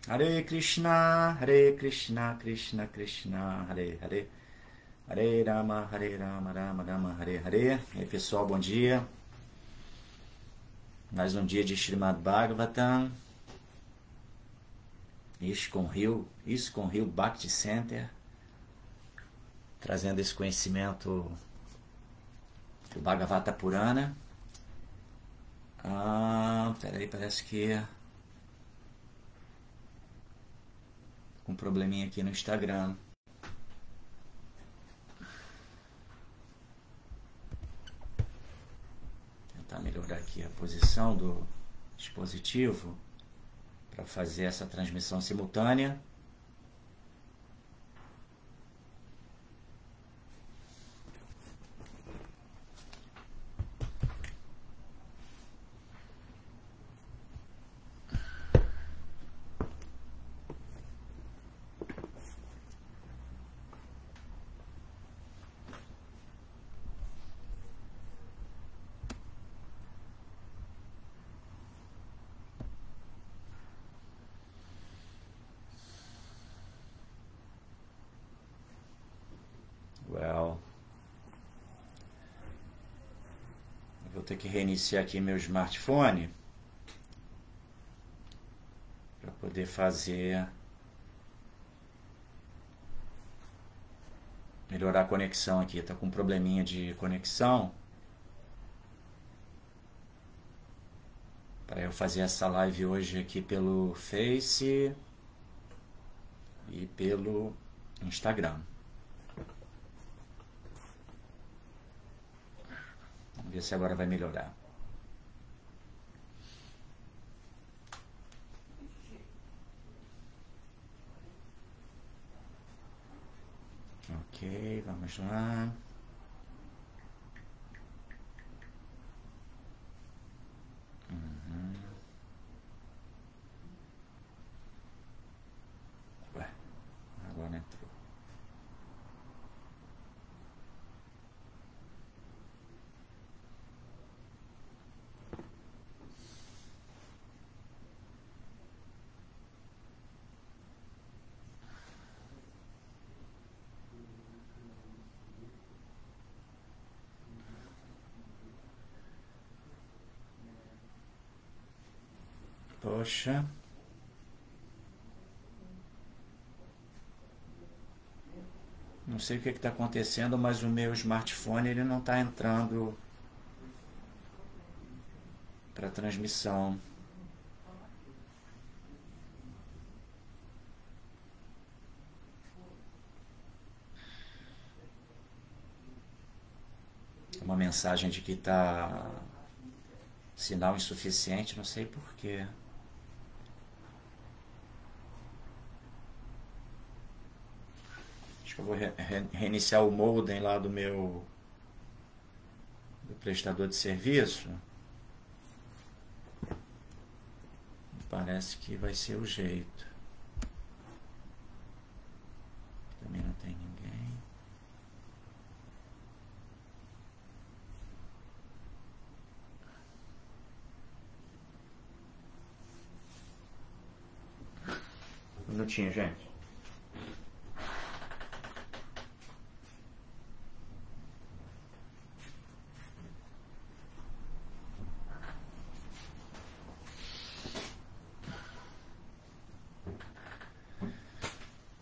Hare Krishna, Hare Krishna, Krishna Krishna, Hare Hare, Hare Rama, Rama Rama, Hare Hare. E aí pessoal, bom dia. Mais um dia de Srimad Bhagavatam. ISKCON Rio Bhakti Center, trazendo esse conhecimento do Bhagavata Purana. Peraí, parece que com um probleminha aqui no Instagram. Tentar melhorar aqui a posição do dispositivo para fazer essa transmissão simultânea. Vou ter que reiniciar aqui meu smartphone para poder melhorar a conexão aqui. Tá com um probleminha de conexão para eu fazer essa live hoje aqui pelo Face e pelo Instagram. Vamos ver se agora vai melhorar. Ok, vamos lá. Ué, agora entrou. Poxa. Não sei o que está acontecendo, mas o meu smartphone ele não está entrando para transmissão. Uma mensagem de que está sinal insuficiente, não sei porquê. Acho que eu vou reiniciar o modem lá do prestador de serviço. Parece que vai ser o jeito. Também não tem ninguém. Um minutinho, gente.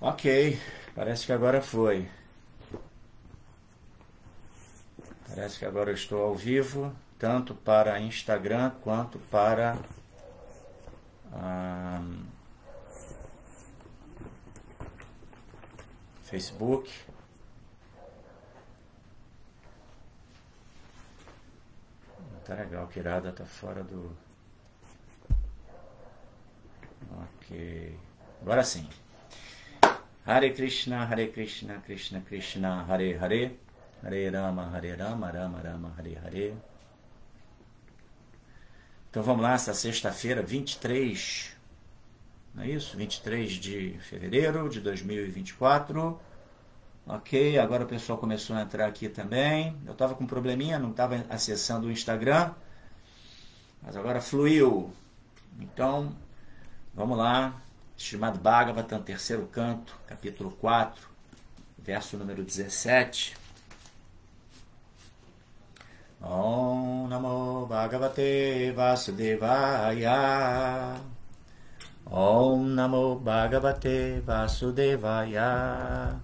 Ok, parece que agora foi. Parece que agora eu estou ao vivo, tanto para Instagram quanto para Facebook. Tá legal, que irada, tá fora do... Ok, agora sim. Hare Krishna, Krishna Krishna, Hare Hare, Hare Rama, Rama Rama, Hare Hare. Então vamos lá, essa sexta-feira, 23, não é isso? 23 de fevereiro de 2024. Ok, agora o pessoal começou a entrar aqui também. Eu estava com um probleminha, não estava acessando o Instagram, mas agora fluiu. Então, vamos lá. Srimad Bhagavatam, terceiro canto, capítulo 4, verso número 17. Om Namo Bhagavate Vasudevaya. Om Namo Bhagavate Vasudevaya.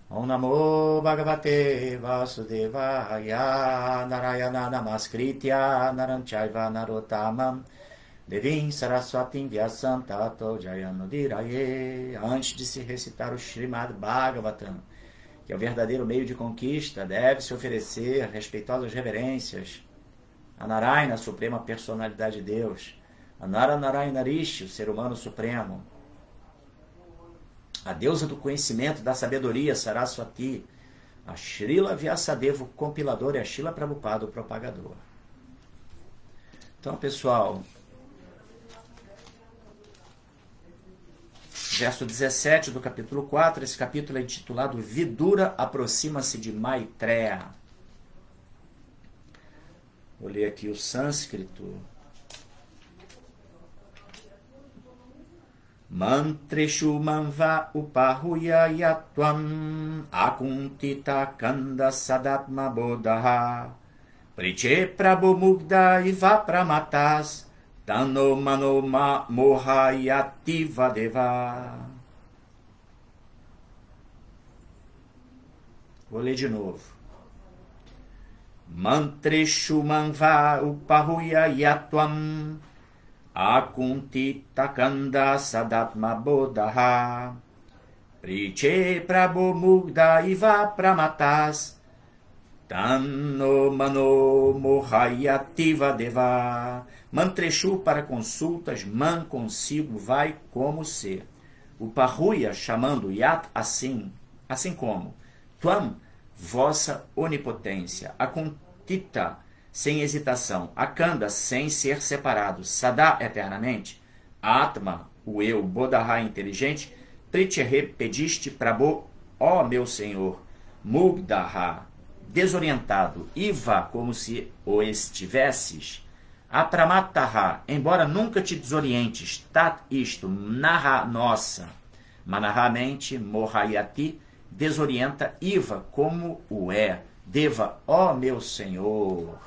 Om Namo Bhagavate Vasudevaya. Narayana Namaskritya Naranchaiva Narottamam Devim Saraswatim Vyasam Tato Jayanudiraye. Antes de se recitar o Srimad Bhagavatam, que é o verdadeiro meio de conquista, deve-se oferecer respeitosas reverências a Narayana, a suprema personalidade de Deus, a Narayana Rishi, o ser humano supremo, a deusa do conhecimento, da sabedoria, Saraswati, a Srila Vyasadeva, o compilador, e a Srila Prabhupada, o propagador. Então, pessoal, verso 17 do capítulo 4, esse capítulo é intitulado Vidura aproxima-se de Maitreya. Vou ler aqui o sânscrito. Mantreshu manva upahuya yatvam akuntita kanda sadatma bodha priche prabhu mugda iva pramatas Tano mano mohayativa deva. Vou ler de novo. Mantreshu manva upahuya yatvam akuntita kanda sadatma bodha priche prabhu mugda iva pramatas Tano mano mohayativa deva. Mantreshu para consultas, man consigo, vai como ser. O Pahuya chamando Yat assim como. Tvam, vossa onipotência. Akuntita, sem hesitação. Akanda, sem ser separado. Sada, eternamente. Atma, o eu, Bodha, inteligente. Prityhe, pediste Prabhu, ó meu Senhor. Mugdaha, desorientado. Iva, como se o estivesses. Apramataha, embora nunca te desorientes. Tat, isto. Naha, nossa. Manaha, mente. Mohayati, desorienta. Iva, como o é. Deva, ó meu Senhor.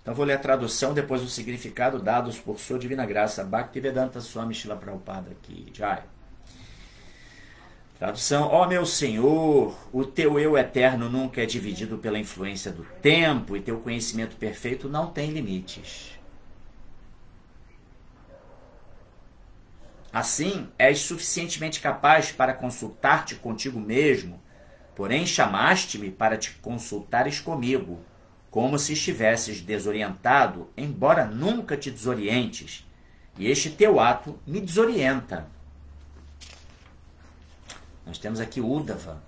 Então vou ler a tradução, depois o significado dados por sua divina graça. Bhaktivedanta Swami Srila Prabhupada aqui. Jai. Tradução: ó meu Senhor, o teu eu eterno nunca é dividido pela influência do tempo e teu conhecimento perfeito não tem limites. Assim, és suficientemente capaz para consultar-te contigo mesmo, porém chamaste-me para te consultares comigo, como se estivesses desorientado, embora nunca te desorientes, e este teu ato me desorienta. Nós temos aqui Uddhava.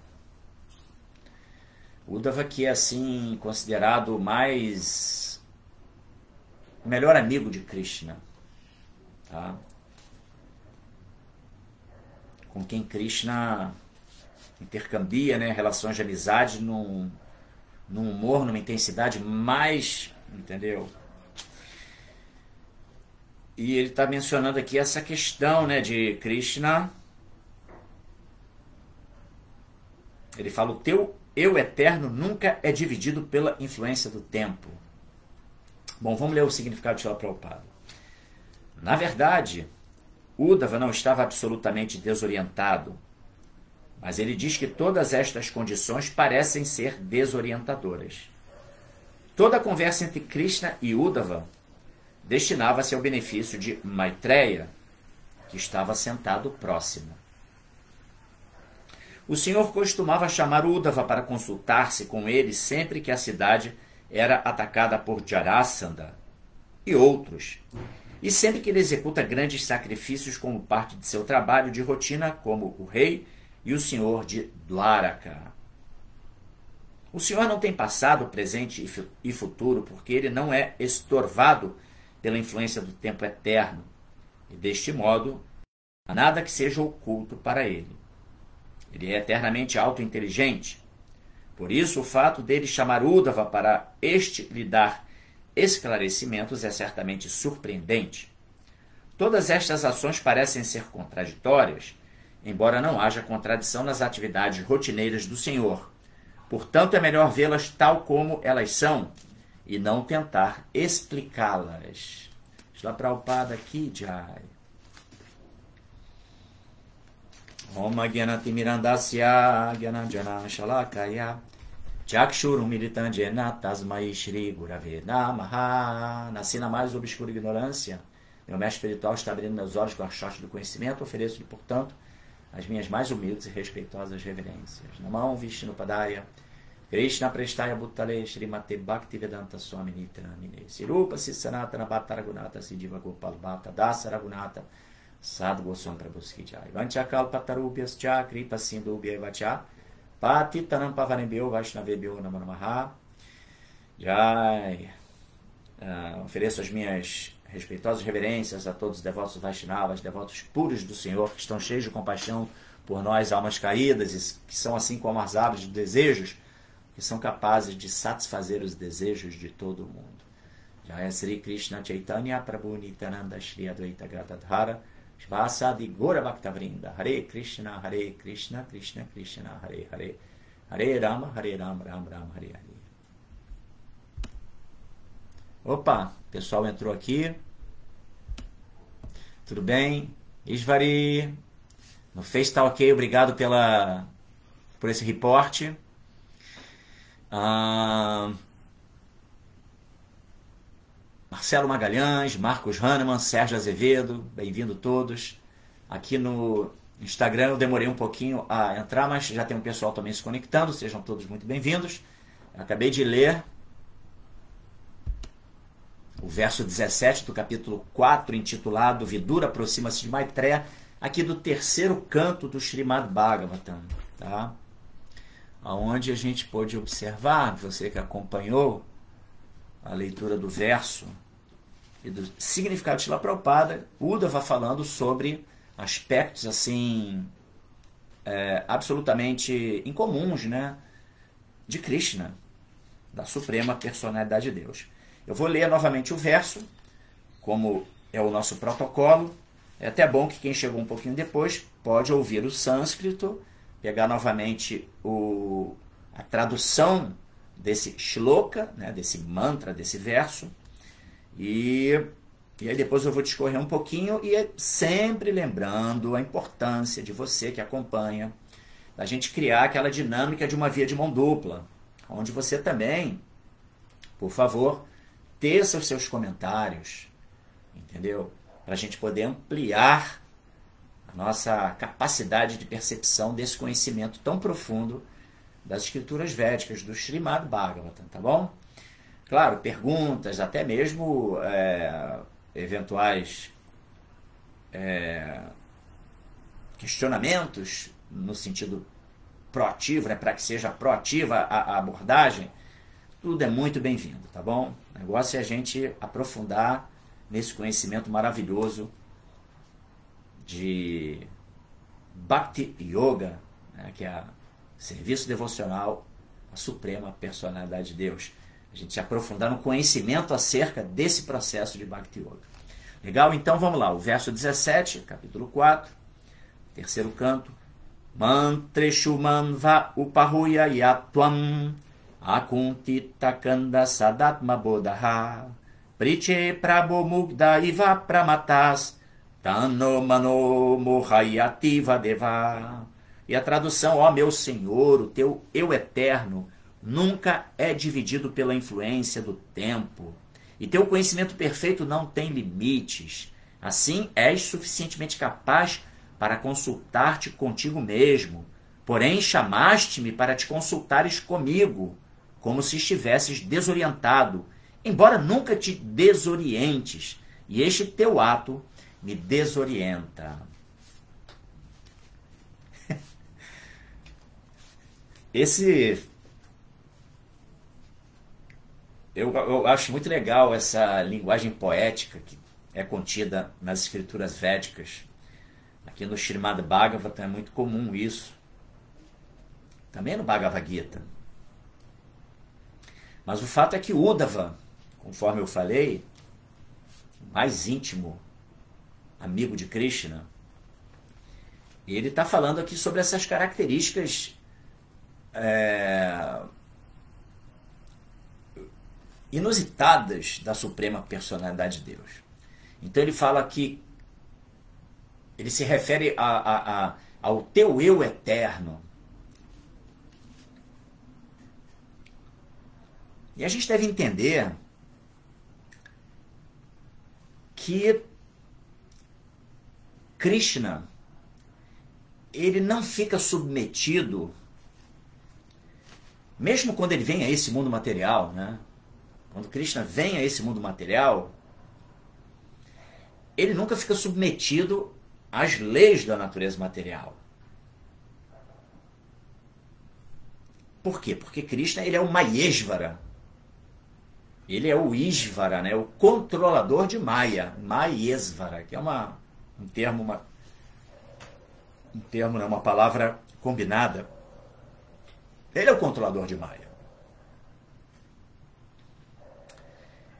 Uddhava, que é assim considerado o melhor amigo de Krishna, tá? Com quem Krishna intercambia, né, relações de amizade num humor, numa intensidade mais, entendeu? E ele está mencionando aqui essa questão, né, de Krishna. Ele fala: o teu eu eterno nunca é dividido pela influência do tempo. Bom, vamos ler o significado de Srila Prabhupada. Na verdade, Uddhava não estava absolutamente desorientado, mas ele diz que todas estas condições parecem ser desorientadoras. Toda a conversa entre Krishna e Uddhava destinava-se ao benefício de Maitreya, que estava sentado próximo. O Senhor costumava chamar Uddhava para consultar-se com ele sempre que a cidade era atacada por Jarasandha e outros, e sempre que ele executa grandes sacrifícios como parte de seu trabalho de rotina como o rei e o senhor de Dwaraka. O Senhor não tem passado, presente e futuro, porque ele não é estorvado pela influência do tempo eterno, e deste modo, há nada que seja oculto para ele. Ele é eternamente auto-inteligente. Por isso, o fato dele chamar Uddhava para este lhe dar esclarecimentos é certamente surpreendente. Todas estas ações parecem ser contraditórias, embora não haja contradição nas atividades rotineiras do Senhor. Portanto, é melhor vê-las tal como elas são e não tentar explicá-las. Shila Prabhupada aqui, Jai. Om Gyanati Mirandasya Gyananjana Shalakaya Chakshurum Militandjena Tasmai Shri Gurave Namaha. Nasci na mais obscura ignorância. Meu mestre espiritual está abrindo meus olhos com a sorte do conhecimento. Ofereço-lhe, portanto, as minhas mais humildes e respeitosas reverências. Namão Vishnupadaya Krishna Prestaya Bhuttale Srimate Bhaktivedanta Swami Nityanamine Sirupa Sisanatana Bhattaragunata Sidiva Gopal Bhatta Dasa Ragunata Sadhu Goswam Prabhuski Jai Vanchakal Patarubhyas Cha Kripa Sindubhya Vacha Patitanam Pavanebhyo Vaishnavebhyo Namanamaha Jai. Ofereço as minhas respeitosas reverências a todos os devotos Vaishnavas, devotos puros do Senhor, que estão cheios de compaixão por nós, almas caídas, e que são assim como as árvores de desejos, que são capazes de satisfazer os desejos de todo mundo. Jaya Sri Krishna Chaitanya Prabhu Nityananda Shri Advaita Gadadhara Shvasadi Gora Bhaktavrinda Hare Krishna Krishna Krishna Hare Hare Hare Rama Rama Rama Hare Hare. Opa, o pessoal entrou aqui. Tudo bem? Isvari. No Face tá ok, obrigado por esse reporte. Marcelo Magalhães, Marcos Hahnemann, Sérgio Azevedo, bem-vindo todos. Aqui no Instagram eu demorei um pouquinho a entrar, mas já tem um pessoal também se conectando, sejam todos muito bem-vindos. Acabei de ler o verso 17 do capítulo 4, intitulado Vidura aproxima-se de Maitreya, aqui do terceiro canto do Srimad Bhagavatam, tá? Onde a gente pôde observar, você que acompanhou a leitura do verso e do significado de Shila Prabhupada, Uddhava falando sobre aspectos assim absolutamente incomuns, né, de Krishna, da suprema personalidade de Deus. Eu vou ler novamente o verso, como é o nosso protocolo. É até bom que quem chegou um pouquinho depois pode ouvir o sânscrito, pegar novamente a tradução desse shloka, né, desse mantra, desse verso, e aí depois eu vou discorrer um pouquinho, e sempre lembrando a importância de você que acompanha, da gente criar aquela dinâmica de uma via de mão dupla, onde você também, por favor, teça os seus comentários, entendeu? Para a gente poder ampliar a nossa capacidade de percepção desse conhecimento tão profundo das escrituras védicas, do Srimad Bhagavatam, tá bom? Claro, perguntas, até mesmo eventuais questionamentos no sentido proativo, né, para que seja proativa a abordagem, tudo é muito bem-vindo, tá bom? O negócio é a gente aprofundar nesse conhecimento maravilhoso de Bhakti Yoga, né, que é serviço devocional à suprema personalidade de Deus. A gente se aprofundar no conhecimento acerca desse processo de Bhakti Yoga. Legal? Então vamos lá. O verso 17, capítulo 4, terceiro canto. Mantreshu manva upahuya yatvam akuntita kanda sadatma bodaha priche prabhu mugda iva pramatas tano mano mohayativa deva. E a tradução, ó meu Senhor, o teu eu eterno nunca é dividido pela influência do tempo, e teu conhecimento perfeito não tem limites. Assim, és suficientemente capaz para consultar-te contigo mesmo, porém chamaste-me para te consultares comigo, como se estivesses desorientado, embora nunca te desorientes, e este teu ato me desorienta. Eu acho muito legal essa linguagem poética que é contida nas escrituras védicas. Aqui no Srimad Bhagavatam é muito comum isso. Também no Bhagavad Gita. Mas o fato é que Uddhava, conforme eu falei, mais íntimo amigo de Krishna, ele está falando aqui sobre essas características inusitadas da Suprema Personalidade de Deus. Então ele fala que ele se refere ao teu eu eterno. E a gente deve entender que Krishna, ele não fica submetido, mesmo quando ele vem a esse mundo material, né? Quando Krishna vem a esse mundo material, ele nunca fica submetido às leis da natureza material. Por quê? Porque Krishna, ele é o Mayeshvara. Ele é o Ishvara, né? O controlador de Maya, Mayeshvara, que é um termo, né? Uma palavra combinada. Ele é o controlador de Maya.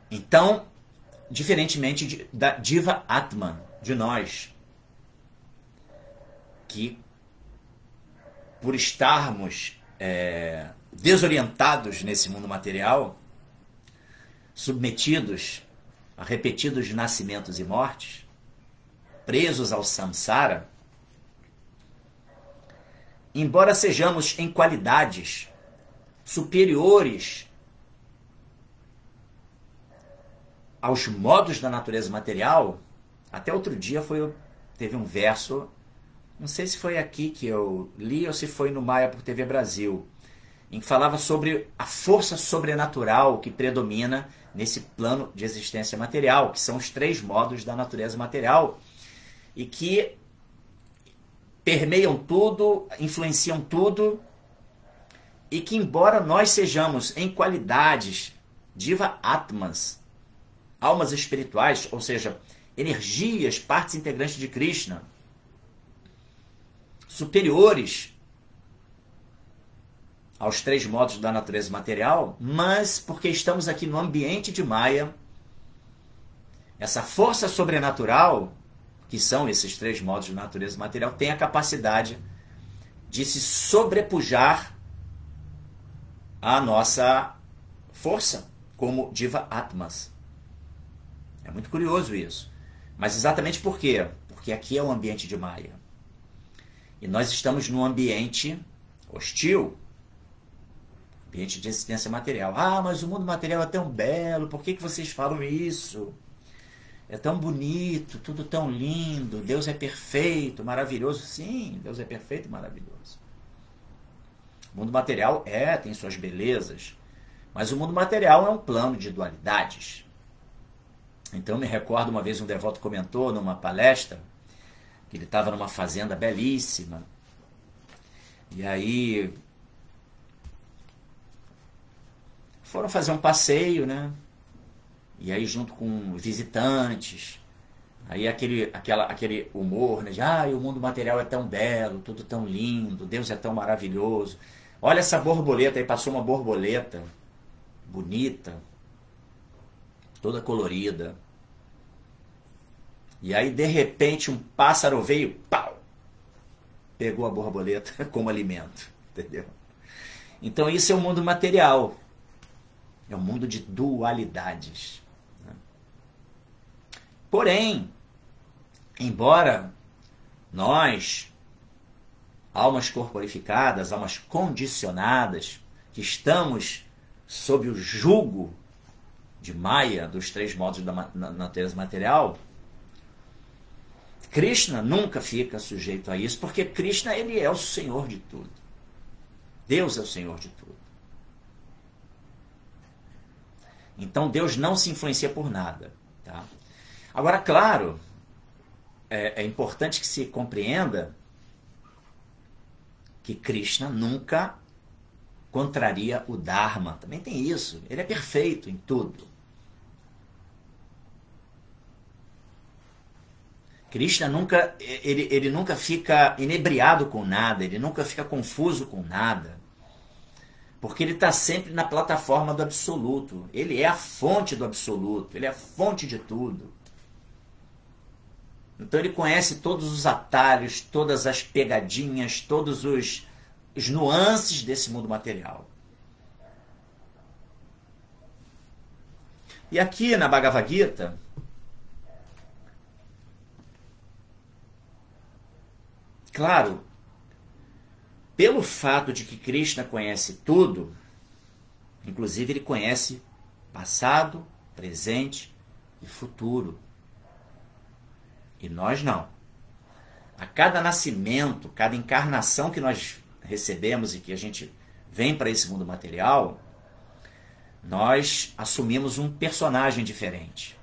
Então, diferentemente da Diva Atman, de nós, que por estarmos desorientados nesse mundo material, submetidos a repetidos nascimentos e mortes, presos ao samsara, embora sejamos em qualidades superiores aos modos da natureza material, até outro dia teve um verso, não sei se foi aqui que eu li ou se foi no Maia por TV Brasil, em que falava sobre a força sobrenatural que predomina nesse plano de existência material, que são os 3 modos da natureza material, e que permeiam tudo, influenciam tudo, e que embora nós sejamos em qualidades Diva Atmas, almas espirituais, ou seja, energias, partes integrantes de Krishna, superiores aos 3 modos da natureza material, mas porque estamos aqui no ambiente de Maya, essa força sobrenatural, que são esses 3 modos de natureza material, tem a capacidade de se sobrepujar à nossa força como Diva Atmas. É muito curioso isso. Mas exatamente por quê? Porque aqui é o ambiente de Maya. E nós estamos num ambiente hostil, ambiente de existência material. Ah, mas o mundo material é tão belo, por que vocês falam isso? É tão bonito, tudo tão lindo, Deus é perfeito, maravilhoso. Sim, Deus é perfeito e maravilhoso. O mundo material tem suas belezas, mas o mundo material é um plano de dualidades. Então eu me recordo uma vez um devoto comentou numa palestra que ele estava numa fazenda belíssima, e aí foram fazer um passeio, né? E aí junto com visitantes, aí aquele humor, né? De, o mundo material é tão belo, tudo tão lindo, Deus é tão maravilhoso. Olha essa borboleta, aí passou uma borboleta bonita, toda colorida. E aí de repente um pássaro veio, pau, pegou a borboleta como alimento, entendeu? Então isso é o mundo material. É um mundo de dualidades. Porém, embora nós, almas corporificadas, almas condicionadas, que estamos sob o jugo de Maya, dos 3 modos da natureza material, Krishna nunca fica sujeito a isso, porque Krishna, ele é o Senhor de tudo. Deus é o Senhor de tudo. Então Deus não se influencia por nada. Tá? Agora, claro, é importante que se compreenda que Krishna nunca contraria o Dharma. Também tem isso. Ele é perfeito em tudo. Krishna nunca, ele nunca fica inebriado com nada, ele nunca fica confuso com nada. Porque ele está sempre na plataforma do absoluto. Ele é a fonte do absoluto. Ele é a fonte de tudo. Então ele conhece todos os atalhos, todas as pegadinhas, todos os nuances desse mundo material. E aqui na Bhagavad Gita, claro, pelo fato de que Krishna conhece tudo, inclusive ele conhece passado, presente e futuro. E nós não. A cada nascimento, cada encarnação que nós recebemos e que a gente vem para esse mundo material, nós assumimos um personagem diferente.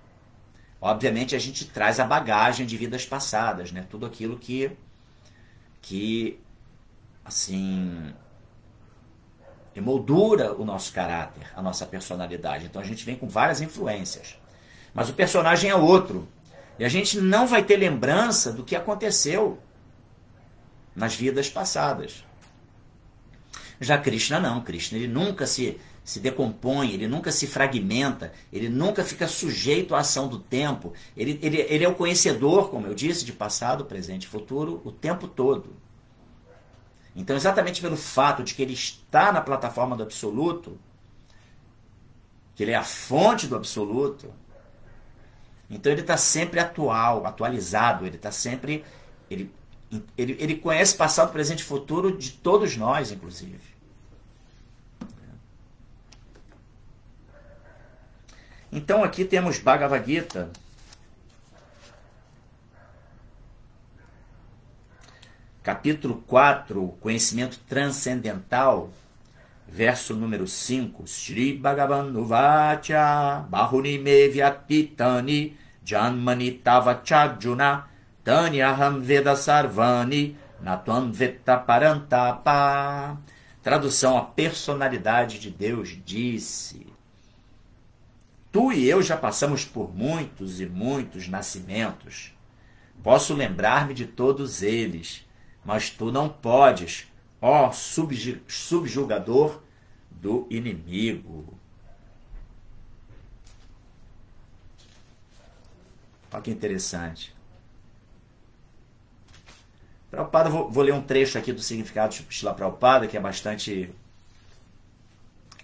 Obviamente a gente traz a bagagem de vidas passadas, né? Tudo aquilo que assim, emoldura o nosso caráter, a nossa personalidade. Então a gente vem com várias influências. Mas o personagem é outro. E a gente não vai ter lembrança do que aconteceu nas vidas passadas. Já Krishna não. Krishna ele nunca se decompõe, ele nunca se fragmenta, ele nunca fica sujeito à ação do tempo. Ele é o conhecedor, como eu disse, de passado, presente e futuro o tempo todo. Então, exatamente pelo fato de que ele está na plataforma do Absoluto, que ele é a fonte do Absoluto, então ele está sempre atualizado, ele está sempre... Ele conhece passado, presente e futuro de todos nós, inclusive. Então aqui temos Bhagavad Gita, capítulo 4, conhecimento transcendental, verso número 5. Shri Bhagavan Uvacha Bahuni me vyapitani janmani tava chajuna tani aham veda sarvani natvam vetta parantapa. Tradução: a personalidade de Deus disse: tu e eu já passamos por muitos e muitos nascimentos. Posso lembrar-me de todos eles, mas tu não podes, ó subjugador do inimigo. Olha que interessante. Prabhupada, vou ler um trecho aqui do significado de Srila Prabhupada, que é bastante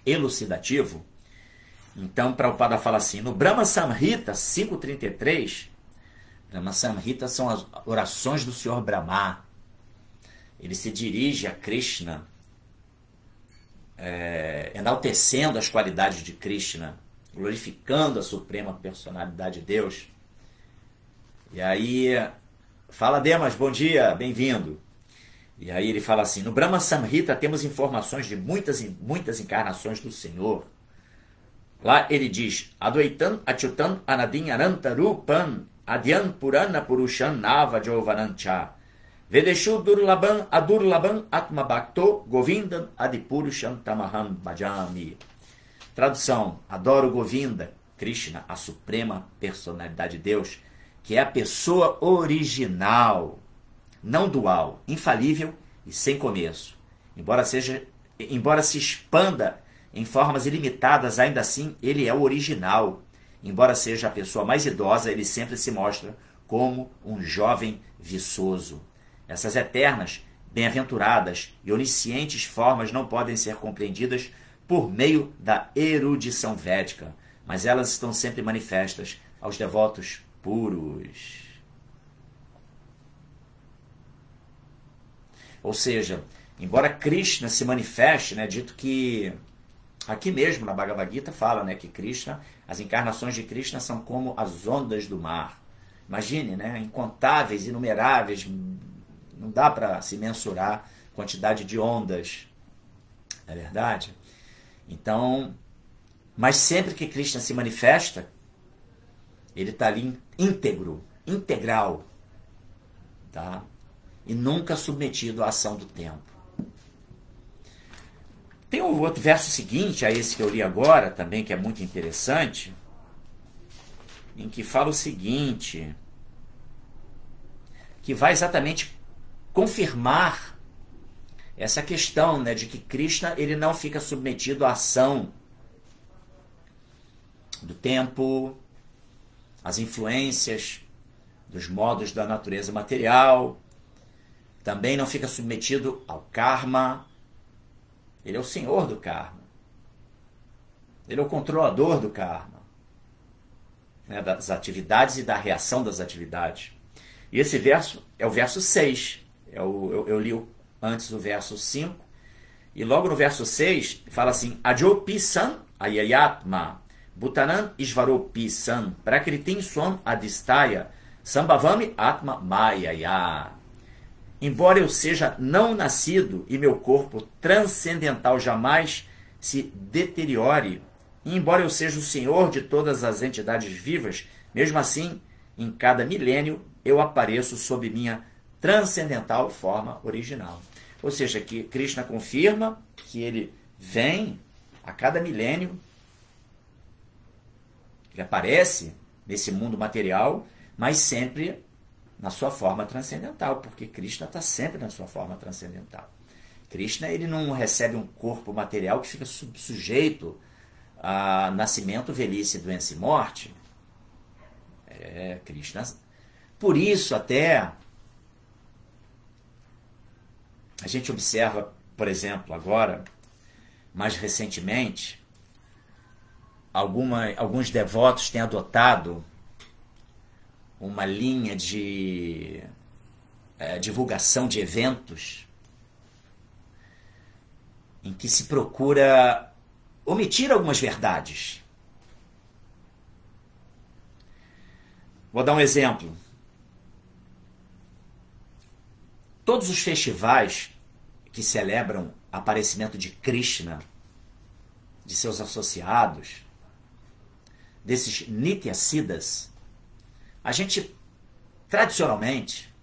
elucidativo. Então, Prabhupada fala assim, no Brahma Samhita 5.33, Brahma Samhita são as orações do Senhor Brahma. Ele se dirige a Krishna, enaltecendo as qualidades de Krishna, glorificando a suprema personalidade de Deus. E aí, fala Demas, bom dia, bem-vindo. E aí ele fala assim, no Brahma Samhita temos informações de muitas encarnações do Senhor. Lá ele diz, Advaitam Achyutam Anadim Ananta Rupan Adyan Purana Purushan Nava Jovanancha Vedeshu Durlabam Adurlabam Atma Bhakto Govindam Adipurusham Tamaham Bhajami. Tradução: adoro Govinda, Krishna, a suprema personalidade de Deus, que é a pessoa original, não dual, infalível e sem começo. Embora se expanda em formas ilimitadas, ainda assim ele é o original. Embora seja a pessoa mais idosa, ele sempre se mostra como um jovem viçoso. Essas eternas, bem-aventuradas e oniscientes formas não podem ser compreendidas por meio da erudição védica, mas elas estão sempre manifestas aos devotos puros. Ou seja, embora Krishna se manifeste, dito que aqui mesmo na Bhagavad Gita fala, que Krishna, as encarnações de Krishna são como as ondas do mar. Imagine, incontáveis, inumeráveis, não dá para se mensurar a quantidade de ondas, não é verdade? Então, mas sempre que Krishna se manifesta, ele está ali íntegro, integral, tá? E nunca submetido à ação do tempo. Tem um outro verso seguinte, a esse que eu li agora, também, que é muito interessante, em que fala o seguinte, que vai exatamente confirmar essa questão, de que Krishna ele não fica submetido à ação do tempo, às influências dos modos da natureza material. Também não fica submetido ao karma. Ele é o senhor do karma. Ele é o controlador do karma, né, das atividades e da reação das atividades. E esse verso é o verso 6. Eu li antes o verso 5. E logo no verso 6 fala assim: Ajopi san ayayatma bhutanan isvaropi san prakritim swam adistaya sambhavami atma mayaya. Embora eu seja não nascido e meu corpo transcendental jamais se deteriore, e embora eu seja o senhor de todas as entidades vivas, mesmo assim, em cada milênio, eu apareço sob minha transcendental forma original. Ou seja, que Krishna confirma que ele vem a cada milênio, ele aparece nesse mundo material, mas sempre na sua forma transcendental, porque Krishna está sempre na sua forma transcendental. Krishna, ele não recebe um corpo material que fica sujeito a nascimento, velhice, doença e morte. Krishna. Por isso, até a gente observa, por exemplo, agora, mais recentemente, alguns devotos têm adotado uma linha de divulgação de eventos em que se procura omitir algumas verdades. Vou dar um exemplo. Todos os festivais que celebram aparecimento de Krishna, de seus associados, desses Nitya Siddhas, a gente, tradicionalmente,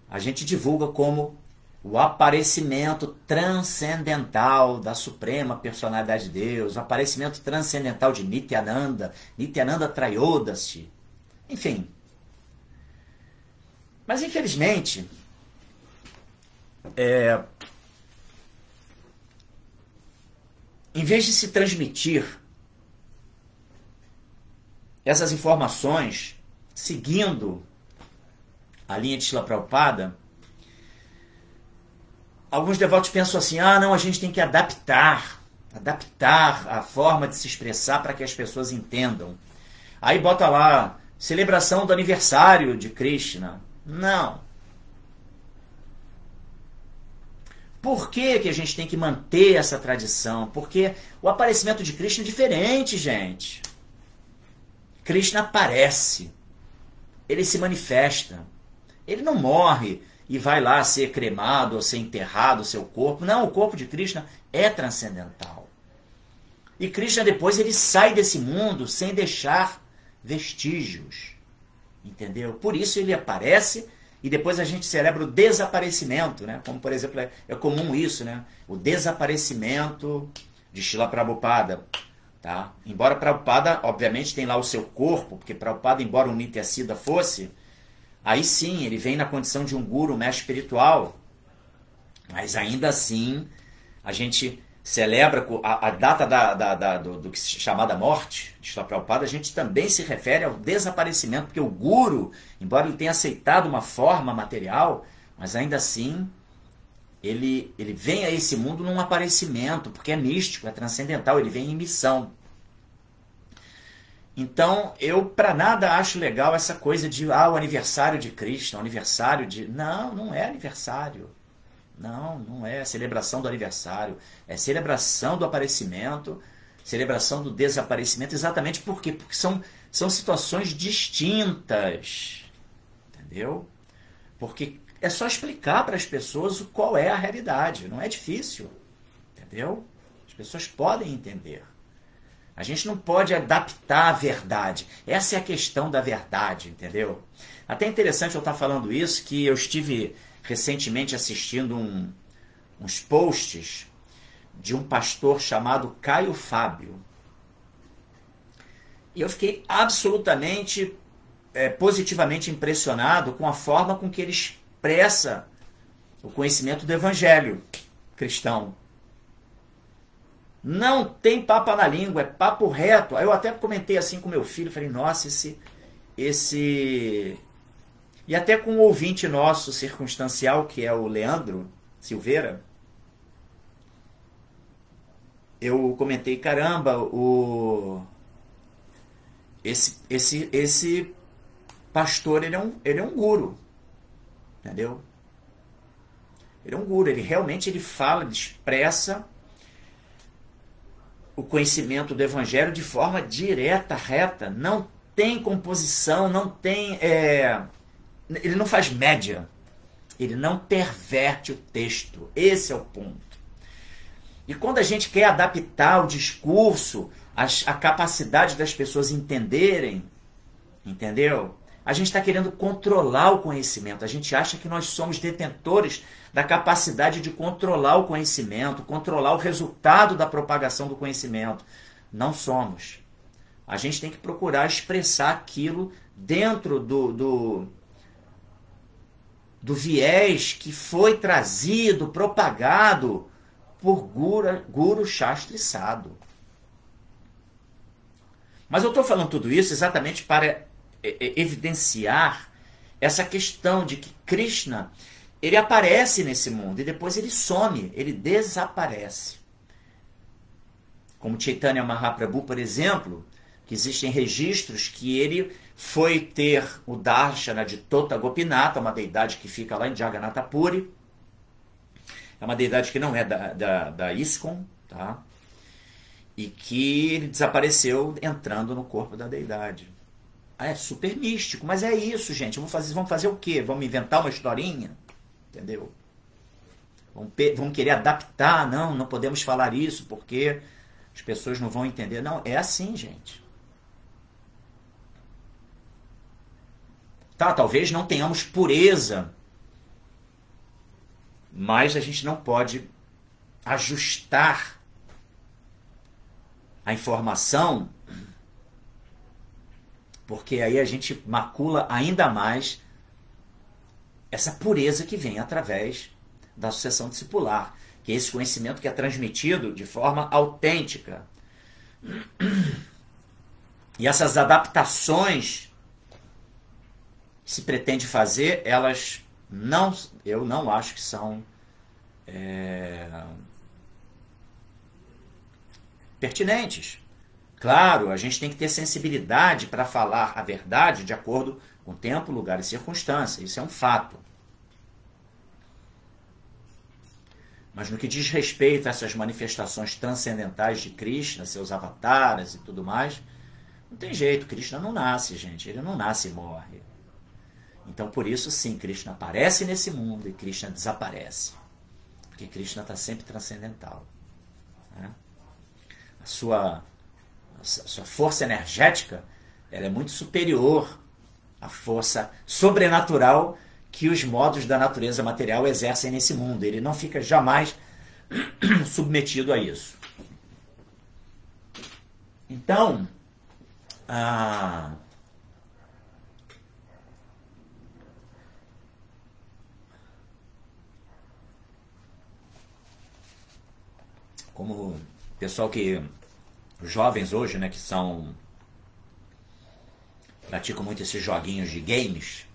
a gente divulga como o aparecimento transcendental da Suprema Personalidade de Deus, o aparecimento transcendental de Nityananda, Nityananda Trayodasi, enfim. Mas, infelizmente, em vez de se transmitir essas informações seguindo a linha de Srila Prabhupada, alguns devotos pensam assim: não, a gente tem que adaptar a forma de se expressar para que as pessoas entendam. Aí bota lá, celebração do aniversário de Krishna. Não. Por que a gente tem que manter essa tradição? Porque o aparecimento de Krishna é diferente, gente. Krishna aparece, ele se manifesta, ele não morre e vai lá ser cremado ou ser enterrado o seu corpo. Não, o corpo de Krishna é transcendental. E Krishna depois ele sai desse mundo sem deixar vestígios, entendeu? Por isso ele aparece e depois a gente celebra o desaparecimento, né? Como por exemplo, é comum isso, né? O desaparecimento de Srila Prabhupada. Tá? Embora Prabhupada, obviamente, tem lá o seu corpo, porque Prabhupada, embora um Nitya Siddha fosse, aí sim, ele vem na condição de um guru, um mestre espiritual. Mas ainda assim, a gente celebra a data do que se chama da morte de Srila Prabhupada, a gente também se refere ao desaparecimento, porque o guru, embora ele tenha aceitado uma forma material, mas ainda assim, ele vem a esse mundo num aparecimento, porque é místico, é transcendental, ele vem em missão. Então, eu para nada acho legal essa coisa de, o aniversário de Krishna, o aniversário de... Não, não é aniversário. Não é celebração do aniversário. É celebração do aparecimento, celebração do desaparecimento, exatamente por quê? Porque são situações distintas. Entendeu? Porque é só explicar para as pessoas qual é a realidade. Não é difícil. Entendeu? As pessoas podem entender. A gente não pode adaptar a verdade. Essa é a questão da verdade, entendeu? Até interessante eu estar falando isso, que eu estive recentemente assistindo uns posts de um pastor chamado Caio Fábio. E eu fiquei absolutamente positivamente impressionado com a forma com que ele expressa o conhecimento do evangelho cristão. Não tem papo na língua, é papo reto. Aí eu até comentei assim com meu filho, falei, nossa, esse... E até com um ouvinte nosso circunstancial, que é o Leandro Silveira, eu comentei, caramba, esse pastor, ele é um guru, entendeu? Ele é um guru, ele realmente fala, ele expressa o conhecimento do evangelho de forma direta, reta, não tem composição, não tem... ele não faz média, ele não perverte o texto, esse é o ponto. E quando a gente quer adaptar o discurso, a capacidade das pessoas entenderem, entendeu? A gente está querendo controlar o conhecimento. A gente acha que nós somos detentores da capacidade de controlar o conhecimento, controlar o resultado da propagação do conhecimento. Não somos. A gente tem que procurar expressar aquilo dentro do viés que foi trazido, propagado por Guru Shastri Sadhu. Mas eu estou falando tudo isso exatamente para evidenciar essa questão de que Krishna, ele aparece nesse mundo e depois ele some, ele desaparece. Como Chaitanya Mahaprabhu, por exemplo, que existem registros que ele foi ter o darshana de Tota Gopinata, uma deidade que fica lá em Jagannatha Puri. É uma deidade que não é da ISKCON, tá? E que ele desapareceu entrando no corpo da deidade. É super místico, mas é isso, gente. Vamos fazer o quê? Vamos inventar uma historinha? Entendeu? Vamos querer adaptar? Não podemos falar isso porque as pessoas não vão entender. Não, é assim, gente. Tá, talvez não tenhamos pureza, mas a gente não pode ajustar a informação, porque aí a gente macula ainda mais essa pureza que vem através da sucessão discipular, que é esse conhecimento que é transmitido de forma autêntica. E essas adaptações que se pretende fazer, elas eu não acho que são pertinentes. Claro, a gente tem que ter sensibilidade para falar a verdade de acordo com tempo, lugar e circunstância. Isso é um fato. Mas no que diz respeito a essas manifestações transcendentais de Krishna, seus avataras e tudo mais, não tem jeito. Krishna não nasce, gente. Ele não nasce e morre. Então, por isso, sim, Krishna aparece nesse mundo e Krishna desaparece. Porque Krishna está sempre transcendental. Né? A sua força energética, ela é muito superior à força sobrenatural que os modos da natureza material exercem nesse mundo. Ele não fica jamais submetido a isso. Então, como o pessoal os jovens hoje, né, que praticam muito esses joguinhos de games.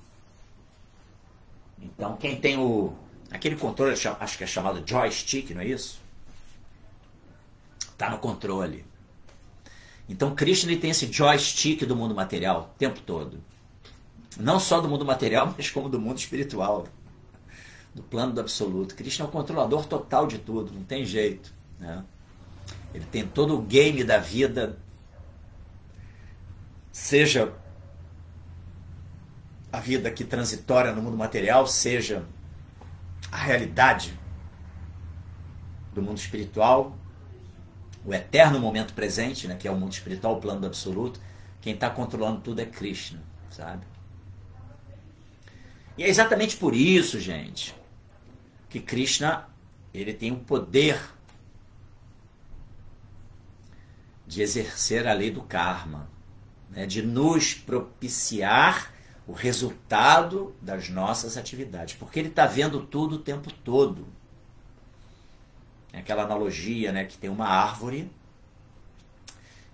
Então, quem tem aquele controle, acho que é chamado joystick, não é isso? Está no controle. Então, Krishna ele tem esse joystick do mundo material o tempo todo. Não só do mundo material, mas como do mundo espiritual. Do plano do absoluto. Krishna é o controlador total de tudo, não tem jeito. Né? Ele tem todo o game da vida, seja a vida aqui transitória no mundo material, seja a realidade do mundo espiritual, o eterno momento presente, né, que é o mundo espiritual, o plano do absoluto. Quem está controlando tudo é Krishna, sabe? E é exatamente por isso, gente, que Krishna ele tem o poder de exercer a lei do karma, né, de nos propiciar o resultado das nossas atividades, porque ele está vendo tudo o tempo todo. É aquela analogia, né, que tem uma árvore,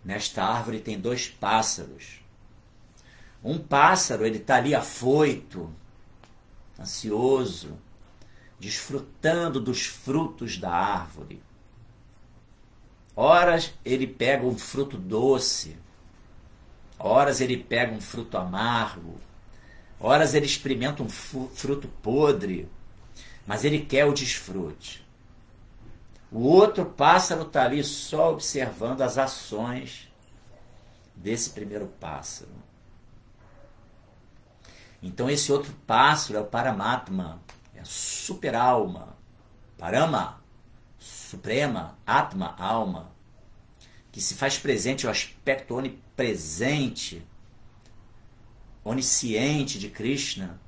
nesta árvore tem 2 pássaros. Um pássaro, ele está ali afoito, ansioso, desfrutando dos frutos da árvore. Horas ele pega um fruto doce, horas ele pega um fruto amargo, horas ele experimenta um fruto podre, mas ele quer o desfrute. O outro pássaro está ali só observando as ações desse primeiro pássaro. Então esse outro pássaro é o Paramatma, é a super-alma, Parama, suprema, Atma, alma, que se faz presente, o aspecto onipresente, onisciente de Krishna,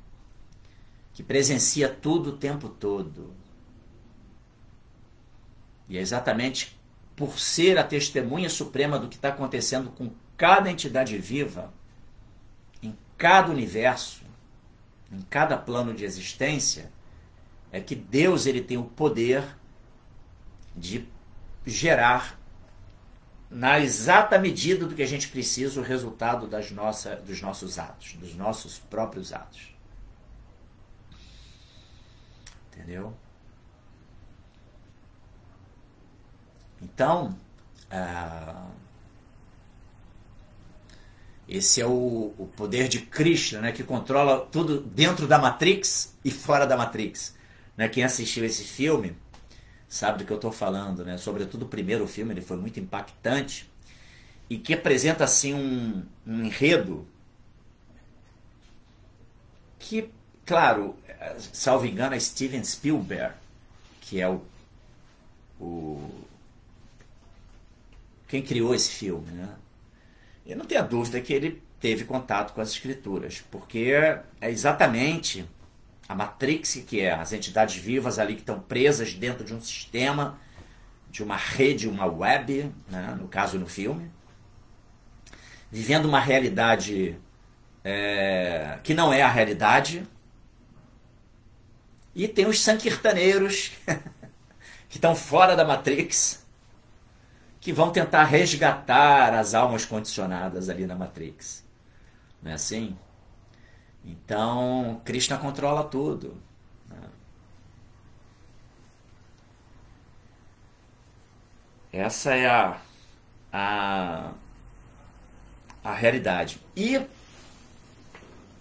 que presencia tudo o tempo todo. E é exatamente por ser a testemunha suprema do que está acontecendo com cada entidade viva, em cada universo, em cada plano de existência, é que Deus ele tem o poder de gerar, na exata medida do que a gente precisa, o resultado dos nossos atos, dos nossos próprios atos. Entendeu? Então, esse é o poder de Krishna, né, que controla tudo dentro da Matrix e fora da Matrix. Né, quem assistiu esse filme sabe do que eu estou falando, né? Sobretudo o primeiro filme, ele foi muito impactante e que apresenta assim um enredo que, claro, salvo engano, é Steven Spielberg, que é quem criou esse filme, né? Eu não tenho a dúvida que ele teve contato com as escrituras, porque é exatamente a Matrix, que é as entidades vivas ali que estão presas dentro de um sistema, de uma rede, uma web, né? No caso no filme, vivendo uma realidade que não é a realidade, e tem os sankirtaneiros que estão fora da Matrix, que vão tentar resgatar as almas condicionadas ali na Matrix. Não é assim? Então, Krishna controla tudo. Né? Essa é a realidade. E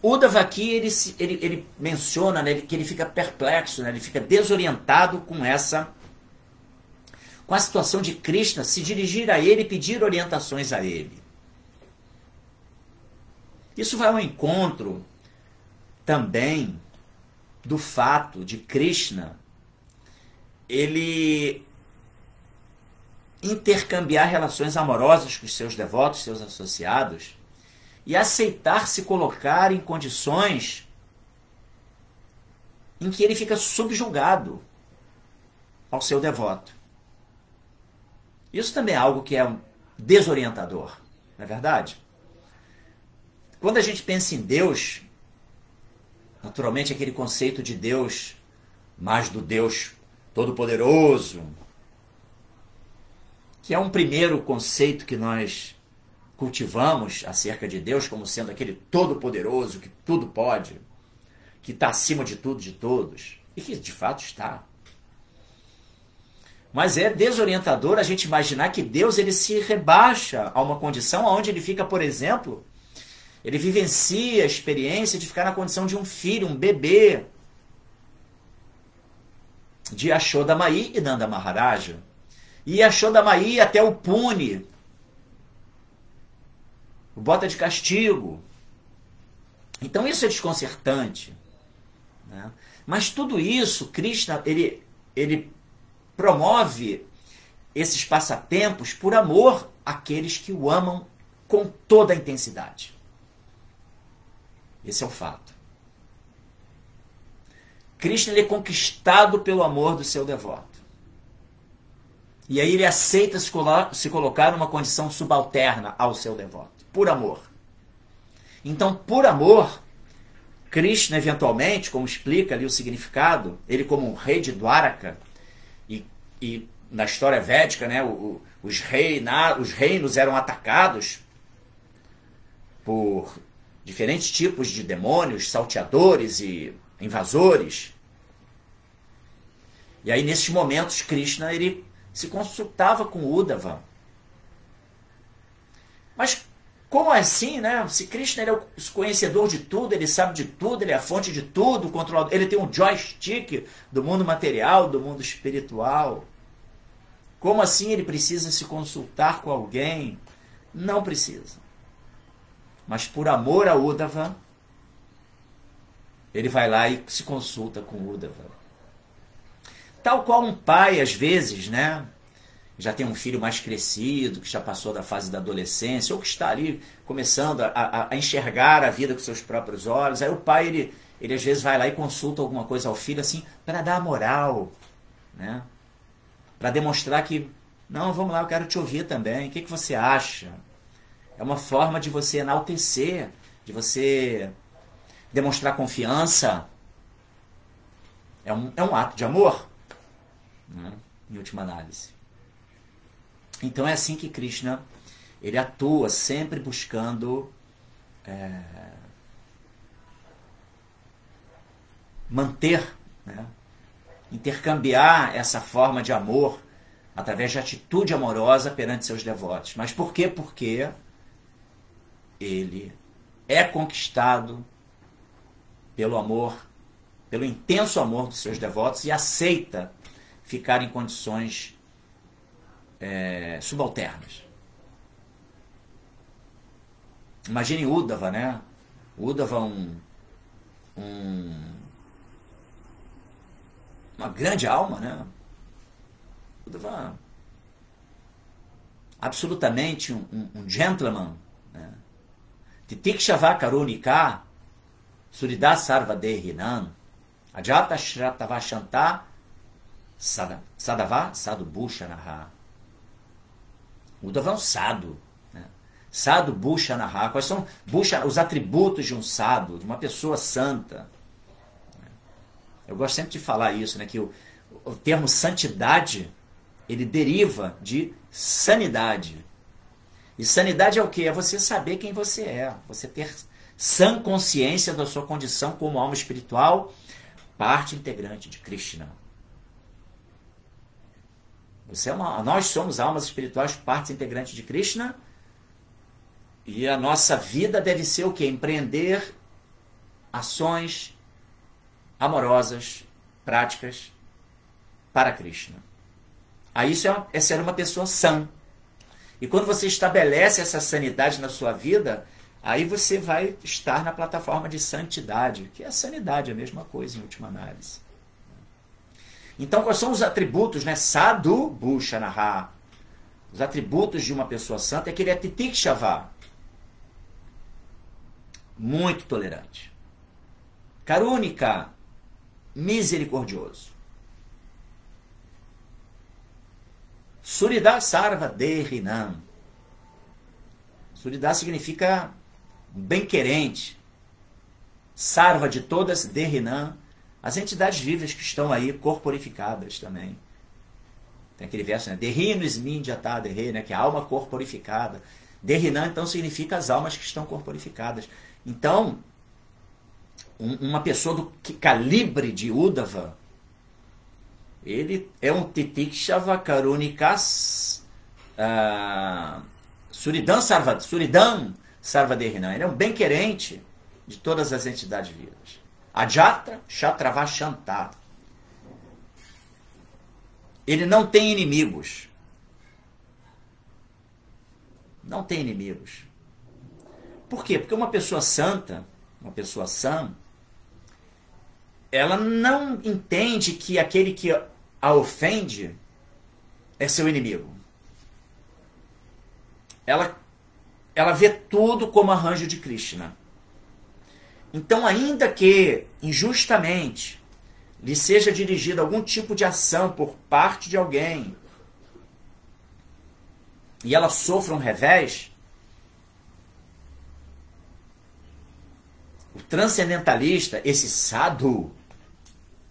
Uddhava aqui, ele menciona, né, que ele fica perplexo, né, ele fica desorientado com a situação de Krishna se dirigir a ele e pedir orientações a ele. Isso vai ao encontro também do fato de Krishna ele intercambiar relações amorosas com os seus devotos, seus associados, e aceitar se colocar em condições em que ele fica subjugado ao seu devoto. Isso também é algo que é desorientador, não é verdade? Quando a gente pensa em Deus, naturalmente aquele conceito de Deus, mais do Deus Todo-Poderoso, que é um primeiro conceito que nós cultivamos acerca de Deus como sendo aquele Todo-Poderoso, que tudo pode, que está acima de tudo, de todos, e que de fato está. Mas é desorientador a gente imaginar que Deus ele se rebaixa a uma condição onde ele fica, por exemplo, ele vivencia a experiência de ficar na condição de um filho, um bebê, de Yashoda Mai e Nanda Maharaja. E Yashoda Mai até o pune, o bota de castigo. Então isso é desconcertante. Né? Mas tudo isso, Krishna, ele promove esses passatempos por amor àqueles que o amam com toda a intensidade. Esse é o fato. Krishna ele é conquistado pelo amor do seu devoto. E aí ele aceita se colocar numa condição subalterna ao seu devoto, por amor. Então, por amor, Krishna, eventualmente, como explica ali o significado, ele como um rei de Dwaraka, e na história védica, né, os reinos eram atacados por diferentes tipos de demônios, salteadores e invasores. E aí, nesses momentos, Krishna ele se consultava com Uddhava. Mas como assim, né? Se Krishna ele é o conhecedor de tudo, ele sabe de tudo, ele é a fonte de tudo, controlador, ele tem um joystick do mundo material, do mundo espiritual. Como assim ele precisa se consultar com alguém? Não precisa. Mas por amor a Uddhava, ele vai lá e se consulta com Uddhava. Tal qual um pai, às vezes, né? Já tem um filho mais crescido, que já passou da fase da adolescência, ou que está ali começando a enxergar a vida com seus próprios olhos. Aí o pai, ele às vezes vai lá e consulta alguma coisa ao filho, assim, para dar moral, né? Para demonstrar que, não, vamos lá, eu quero te ouvir também, o que você acha? É uma forma de você enaltecer, de você demonstrar confiança. É um ato de amor, né? Em última análise. Então é assim que Krishna ele atua, sempre buscando manter, né? Intercambiar essa forma de amor através de atitude amorosa perante seus devotos. Mas por quê? Porque ele é conquistado pelo amor, pelo intenso amor dos seus devotos e aceita ficar em condições subalternas. Imagine Uddhava, né? Uddhava uma grande alma, né? Uddhava absolutamente um gentleman, né? Titikshava karunika surida sarva dehinam ajata shratava shanta sadava sadhu bhushanaha. Uddhava é um sadhu, né? Sadhu bhushanaha. Quais são os atributos de um sadhu, de uma pessoa santa? Eu gosto sempre de falar isso, né? Que o termo santidade ele deriva de sanidade. E sanidade é o quê? É você saber quem você é. Você ter sã consciência da sua condição como alma espiritual, parte integrante de Krishna. Nós somos almas espirituais, partes integrantes de Krishna. E a nossa vida deve ser o quê? Empreender ações amorosas, práticas para Krishna. Aí isso é ser uma pessoa sã. E quando você estabelece essa sanidade na sua vida, aí você vai estar na plataforma de santidade, que é a sanidade, a mesma coisa em última análise. Então, quais são os atributos, né? Sadhu bhushanaha. Os atributos de uma pessoa santa é que ele é titikshava, muito tolerante. Karunika, misericordioso. Surida sarva dehinam. Surida significa bem-querente. Sarva de todas, dehinam. As entidades vivas que estão aí corporificadas também. Tem aquele verso, né? Derino ismindyata derre, né? Que é a alma corporificada. Derrinam, então, significa as almas que estão corporificadas. Então, uma pessoa do calibre de Uddhava, ele é um titikshava karunikas suridam sarva derrinam. Ele é um bem-querente de todas as entidades vivas. Ajata Shatrava Shanta. Ele não tem inimigos. Não tem inimigos. Por quê? Porque uma pessoa santa, uma pessoa sã, ela não entende que aquele que a ofende é seu inimigo. Ela vê tudo como arranjo de Krishna. Então, ainda que injustamente lhe seja dirigida algum tipo de ação por parte de alguém e ela sofra um revés, o transcendentalista, esse sadhu,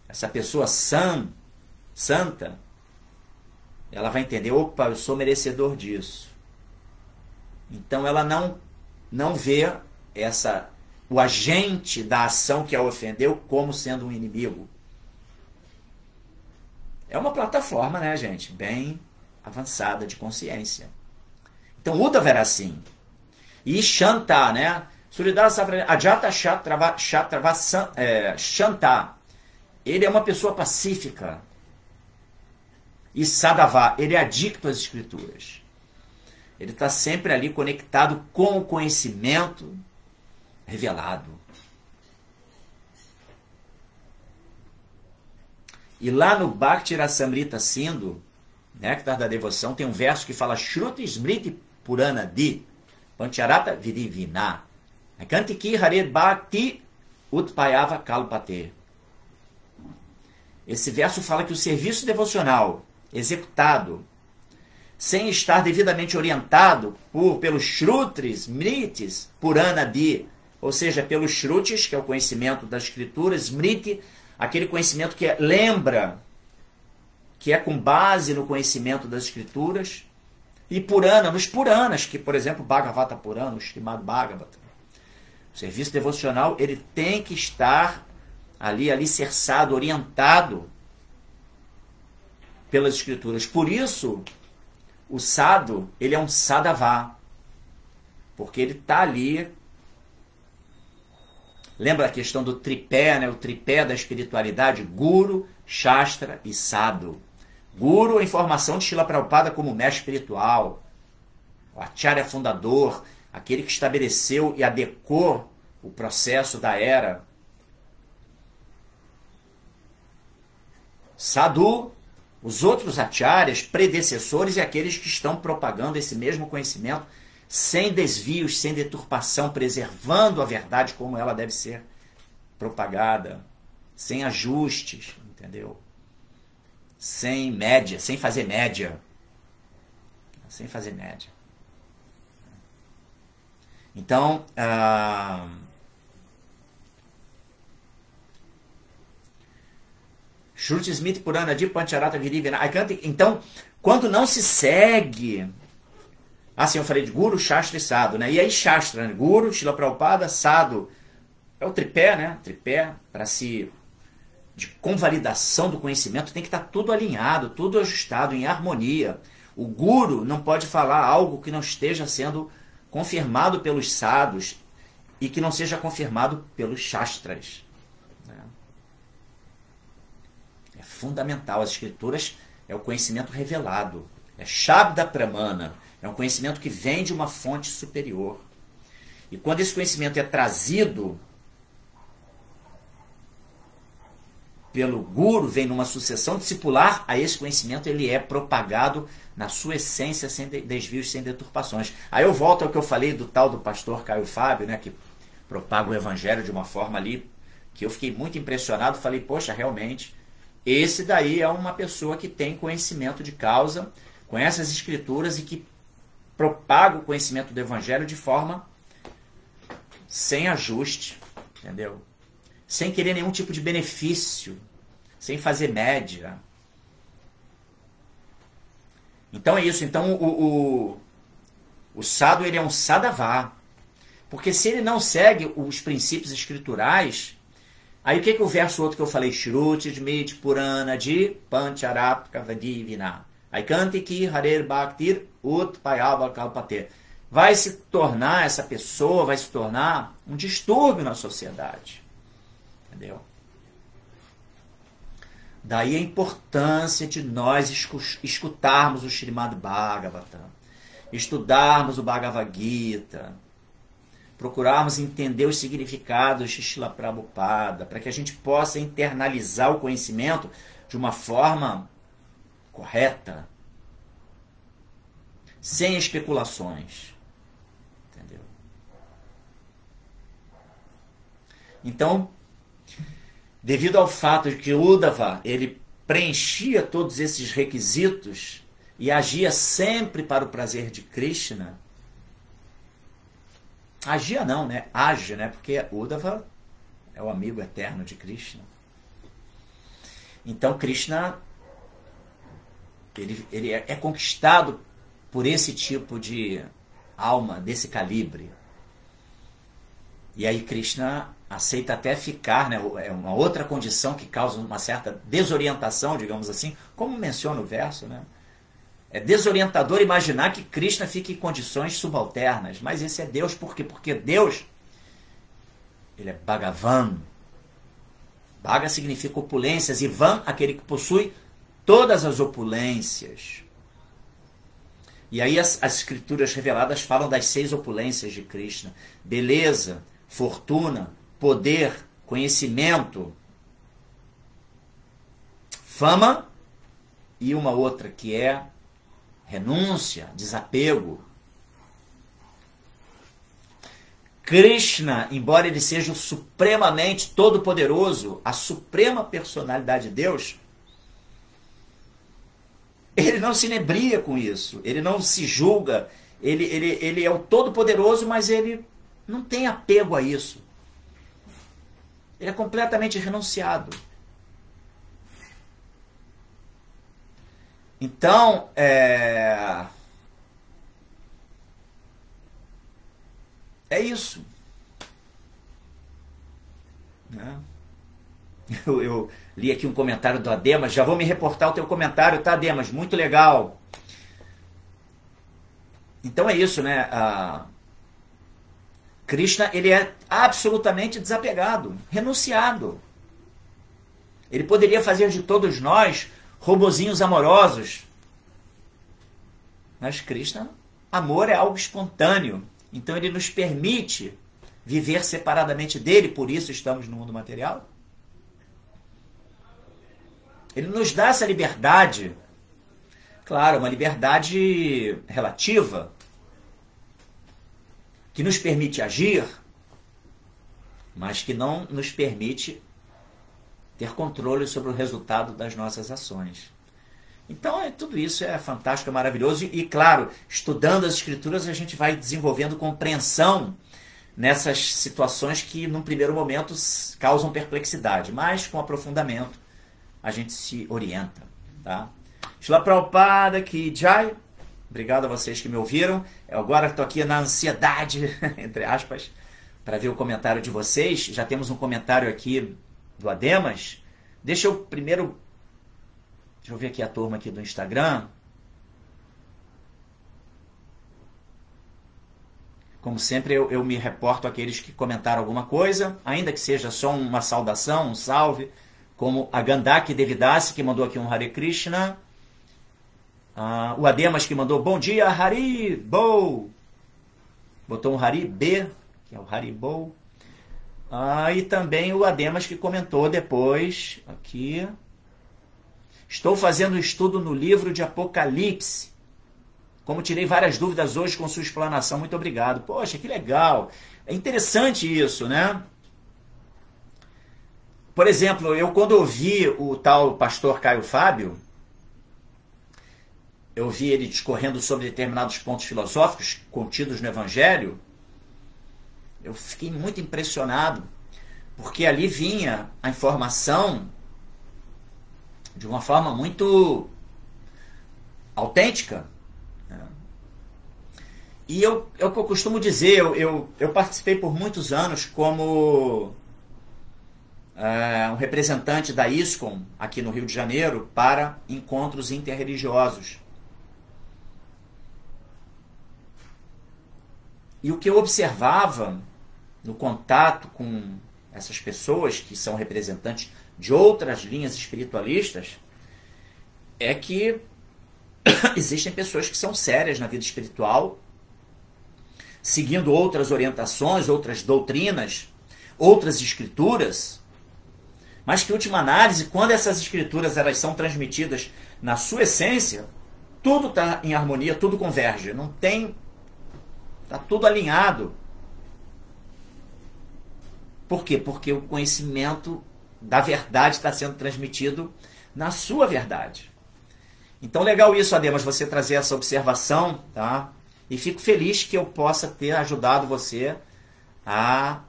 essa pessoa santa, ela vai entender, opa, eu sou merecedor disso. Então ela não vê o agente da ação que a ofendeu como sendo um inimigo. É uma plataforma, né, gente, bem avançada de consciência. Então, Uddhava era assim. E Shanta, né? Ajata Shanta. Ele é uma pessoa pacífica. E Sadhava, ele é adicto às escrituras. Ele está sempre ali conectado com o conhecimento revelado. E lá no Bhakti Rasamrita Sindhu, Néctar da Devoção, tem um verso que fala Shruti Smriti Purana Di Pancharata Vidivina Kantiki Hared Bhakti Utpayava Kalpate. Esse verso fala que o serviço devocional executado sem estar devidamente orientado pelos Shrutris, Smritis, Purana Di, ou seja, pelos Shrutis, que é o conhecimento das escrituras, Smriti, aquele conhecimento que lembra, que é com base no conhecimento das escrituras, e Purana, nos Puranas, que, por exemplo, Bhagavata Purana, o Srimad Bhagavata. O serviço devocional, ele tem que estar ali alicerçado, orientado pelas escrituras. Por isso, o sadhu, ele é um sadhava, porque ele está ali. Lembra a questão do tripé, né? O tripé da espiritualidade, Guru, Shastra e Sadhu. Guru, a informação de Srila Prabhupada como mestre espiritual, o Acharya fundador, aquele que estabeleceu e adequou o processo da era. Sadhu, os outros acharyas, predecessores e aqueles que estão propagando esse mesmo conhecimento sem desvios, sem deturpação, preservando a verdade como ela deve ser propagada, sem ajustes, entendeu? Sem média, sem fazer média. Sem fazer média. Então, Shruti Smriti Purana Di Pancharata Virivina. Então, quando não se segue, assim eu falei de Guru, Shastra e Sadhu, né? E aí Shastra, né? Guru, Srila Prabhupada, Sadhu, é o tripé, né? Tripé para de convalidação do conhecimento tem que estar tudo alinhado, tudo ajustado, em harmonia. O Guru não pode falar algo que não esteja sendo confirmado pelos sadhus e que não seja confirmado pelos Shastras. É fundamental. As escrituras é o conhecimento revelado. É Shabda Pramana. É um conhecimento que vem de uma fonte superior. E quando esse conhecimento é trazido pelo Guru, vem numa sucessão discipular, a esse conhecimento ele é propagado na sua essência, sem desvios, sem deturpações. Aí eu volto ao que eu falei do tal do pastor Caio Fábio, né, que propaga o evangelho de uma forma ali, que eu fiquei muito impressionado, falei, poxa, realmente, esse daí é uma pessoa que tem conhecimento de causa, conhece as escrituras e que propaga o conhecimento do evangelho de forma sem ajuste, entendeu? Sem querer nenhum tipo de benefício, sem fazer média. Então é isso. Então o sadhu, ele é um sadhava. Porque se ele não segue os princípios escriturais, aí o que o verso outro que eu falei? Shruti Smriti Purana Di Pancharapka Vadivina Aikantiki Harer Bhaktir Utpayava Kalpate. Vai se tornar, essa pessoa vai se tornar um distúrbio na sociedade. Entendeu? Daí a importância de nós escutarmos o Srimad Bhagavatam, estudarmos o Bhagavad Gita, procurarmos entender os significados de Srila Prabhupada, para que a gente possa internalizar o conhecimento de uma forma correta, sem especulações. Entendeu? Então, devido ao fato de que Uddhava, ele preenchia todos esses requisitos e agia sempre para o prazer de Krishna, agia não, né? Age, né? Porque Uddhava é o amigo eterno de Krishna. Então Krishna, ele é conquistado por esse tipo de alma, desse calibre. E aí Krishna aceita até ficar, né? É uma outra condição que causa uma certa desorientação, digamos assim, como menciona o verso, né? É desorientador imaginar que Krishna fique em condições subalternas, mas esse é Deus, por quê? Porque Deus, ele é Bhagavan. Bhaga significa opulências, e Van, aquele que possui todas as opulências. E aí as escrituras reveladas falam das 6 opulências de Krishna: beleza, fortuna, poder, conhecimento, fama, e uma outra que é renúncia, desapego. Krishna, embora ele seja o supremamente todo-poderoso, a suprema personalidade de Deus, ele não se inebria com isso, ele não se julga, ele é o todo-poderoso, mas ele não tem apego a isso. Ele é completamente renunciado. Então, é isso. Né? Eu li aqui um comentário do Ademas, já vou me reportar o teu comentário, tá, Ademas? Muito legal. Então é isso, né? Krishna, ele é absolutamente desapegado, renunciado. Ele poderia fazer de todos nós robozinhos amorosos. Mas Krishna, amor é algo espontâneo. Então ele nos permite viver separadamente dele, por isso estamos no mundo material. Ele nos dá essa liberdade. Claro, uma liberdade relativa, que nos permite agir, mas que não nos permite ter controle sobre o resultado das nossas ações. Então, tudo isso é fantástico, é maravilhoso. E, claro, estudando as Escrituras, a gente vai desenvolvendo compreensão nessas situações que, num primeiro momento, causam perplexidade. Mas, com aprofundamento, a gente se orienta. Tá? Shila Prabhupada, Ki Jai. Obrigado a vocês que me ouviram. Eu agora estou aqui na ansiedade, entre aspas, para ver o comentário de vocês. Já temos um comentário aqui do Ademas. Deixa eu primeiro... Deixa eu ver aqui a turma aqui do Instagram. Como sempre, eu me reporto àqueles que comentaram alguma coisa, ainda que seja só uma saudação, um salve, como a Gandaki Devidasi, que mandou aqui um Hare Krishna. O Ademas, que mandou bom dia, Hari Bo. Botou um Hari B, que é o Hari Bo. E também o Ademas, que comentou depois aqui. Estou fazendo um estudo no livro de Apocalipse. Como tirei várias dúvidas hoje com sua explanação. Muito obrigado. Poxa, que legal. É interessante isso, né? Por exemplo, eu quando ouvi o tal pastor Caio Fábio, eu vi ele discorrendo sobre determinados pontos filosóficos contidos no Evangelho, eu fiquei muito impressionado, porque ali vinha a informação de uma forma muito autêntica. E é o que eu costumo dizer, eu participei por muitos anos como um representante da ISKCON aqui no Rio de Janeiro para encontros interreligiosos. E o que eu observava no contato com essas pessoas que são representantes de outras linhas espiritualistas é que existem pessoas que são sérias na vida espiritual, seguindo outras orientações, outras doutrinas, outras escrituras, mas que, em última análise, quando essas escrituras elas são transmitidas na sua essência, tudo está em harmonia, tudo converge, não tem... Está tudo alinhado. Por quê? Porque o conhecimento da verdade está sendo transmitido na sua verdade. Então, legal isso, Ademas, você trazer essa observação, tá? E fico feliz que eu possa ter ajudado você a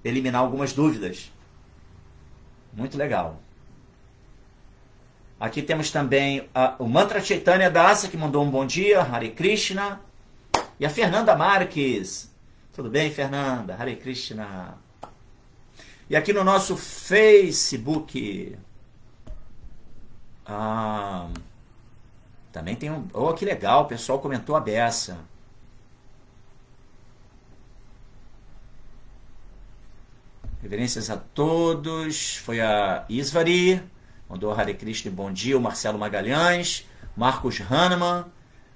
eliminar algumas dúvidas. Muito legal. Aqui temos também o Mantra Chaitanya Dasa, que mandou um bom dia, Hare Krishna. E a Fernanda Marques. Tudo bem, Fernanda? Hare Krishna. E aqui no nosso Facebook, também tem um... Oh, que legal, o pessoal comentou a beça. Reverências a todos. Foi a Isvari, mandou Hare Krishna e bom dia. O Marcelo Magalhães, Marcos Hahnemann,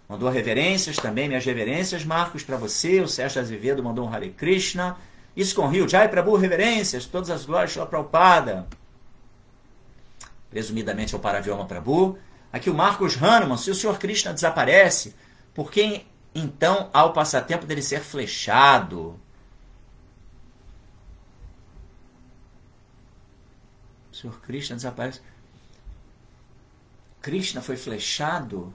mandou reverências também, minhas reverências, Marcos, para você. O Sérgio Azevedo mandou um Hare Krishna. Isso com Rio, Jai Prabhu, reverências, todas as glórias, Shila Prabhupada. Presumidamente é o Paravyoma Prabhu. Aqui o Marcos Hahnemann, se o Senhor Krishna desaparece, por que então há o passatempo dele ser flechado? O Senhor Krishna desaparece. Krishna foi flechado?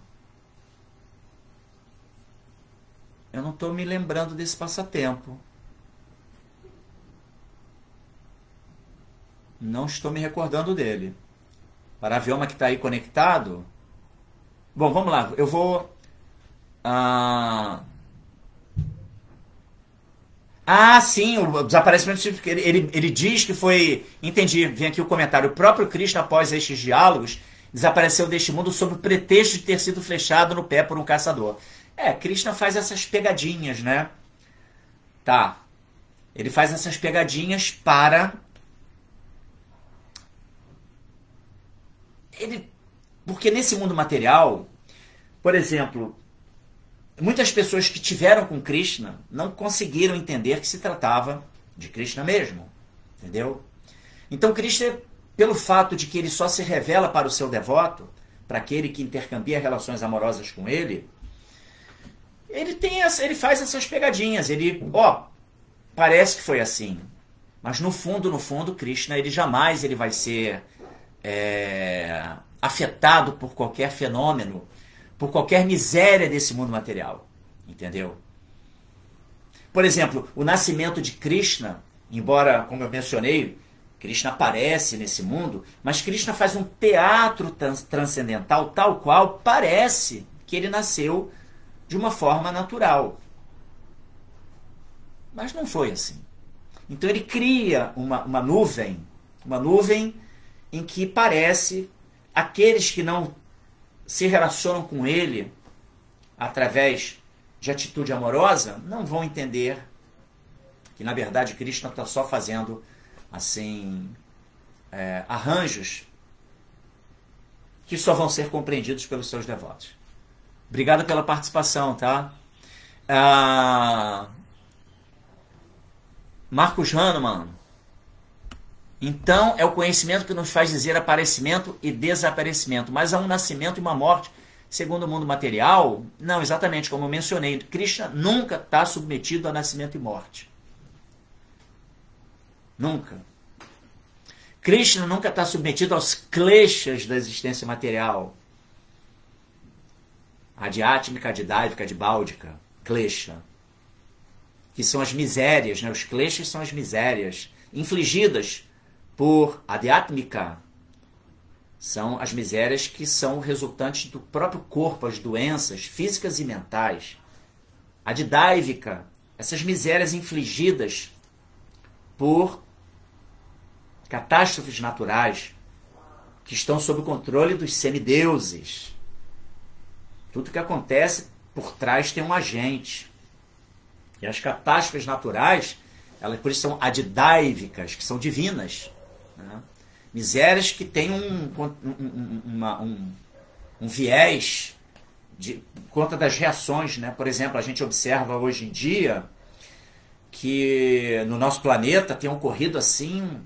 Eu não estou me lembrando desse passatempo. Não estou me recordando dele. Paravyoma que está aí conectado. Bom, vamos lá. Eu vou... sim, o desaparecimento... Ele diz que foi... Entendi, vem aqui o comentário. O próprio Krishna, após estes diálogos, desapareceu deste mundo sob o pretexto de ter sido flechado no pé por um caçador. Krishna faz essas pegadinhas, né? Tá. Ele faz essas pegadinhas para... Porque nesse mundo material, por exemplo, muitas pessoas que tiveram com Krishna não conseguiram entender que se tratava de Krishna mesmo, entendeu? Então Krishna, pelo fato de que ele só se revela para o seu devoto, para aquele que intercambia relações amorosas com ele, ele faz essas pegadinhas, parece que foi assim, mas no fundo, Krishna, ele jamais vai ser... afetado por qualquer fenômeno, por qualquer miséria desse mundo material, entendeu? Por exemplo, o nascimento de Krishna, embora, como eu mencionei, Krishna aparece nesse mundo, mas Krishna faz um teatro transcendental tal qual parece que ele nasceu de uma forma natural. Mas não foi assim. Então ele cria uma nuvem em que parece aqueles que não se relacionam com ele através de atitude amorosa não vão entender que, na verdade, Krishna está só fazendo assim arranjos que só vão ser compreendidos pelos seus devotos. Obrigado pela participação, tá? Marcos Hahnemann. Então, é o conhecimento que nos faz dizer aparecimento e desaparecimento. Mas há um nascimento e uma morte, segundo o mundo material? Não, exatamente, como eu mencionei. Krishna nunca está submetido a nascimento e morte. Nunca. Krishna nunca está submetido aos kleshas da existência material. Adhyatmika, adidávika, adibáudica, klesha. Que são as misérias, né? Os kleshas são as misérias infligidas por adhyatmika, são as misérias que são resultantes do próprio corpo, as doenças físicas e mentais. Adidávika, essas misérias infligidas por catástrofes naturais que estão sob o controle dos semideuses. Tudo que acontece por trás tem um agente. E as catástrofes naturais, elas por isso são adidávicas, que são divinas. Né? Misérias que têm um viés de conta das reações. Né? Por exemplo, a gente observa hoje em dia que no nosso planeta tem ocorrido assim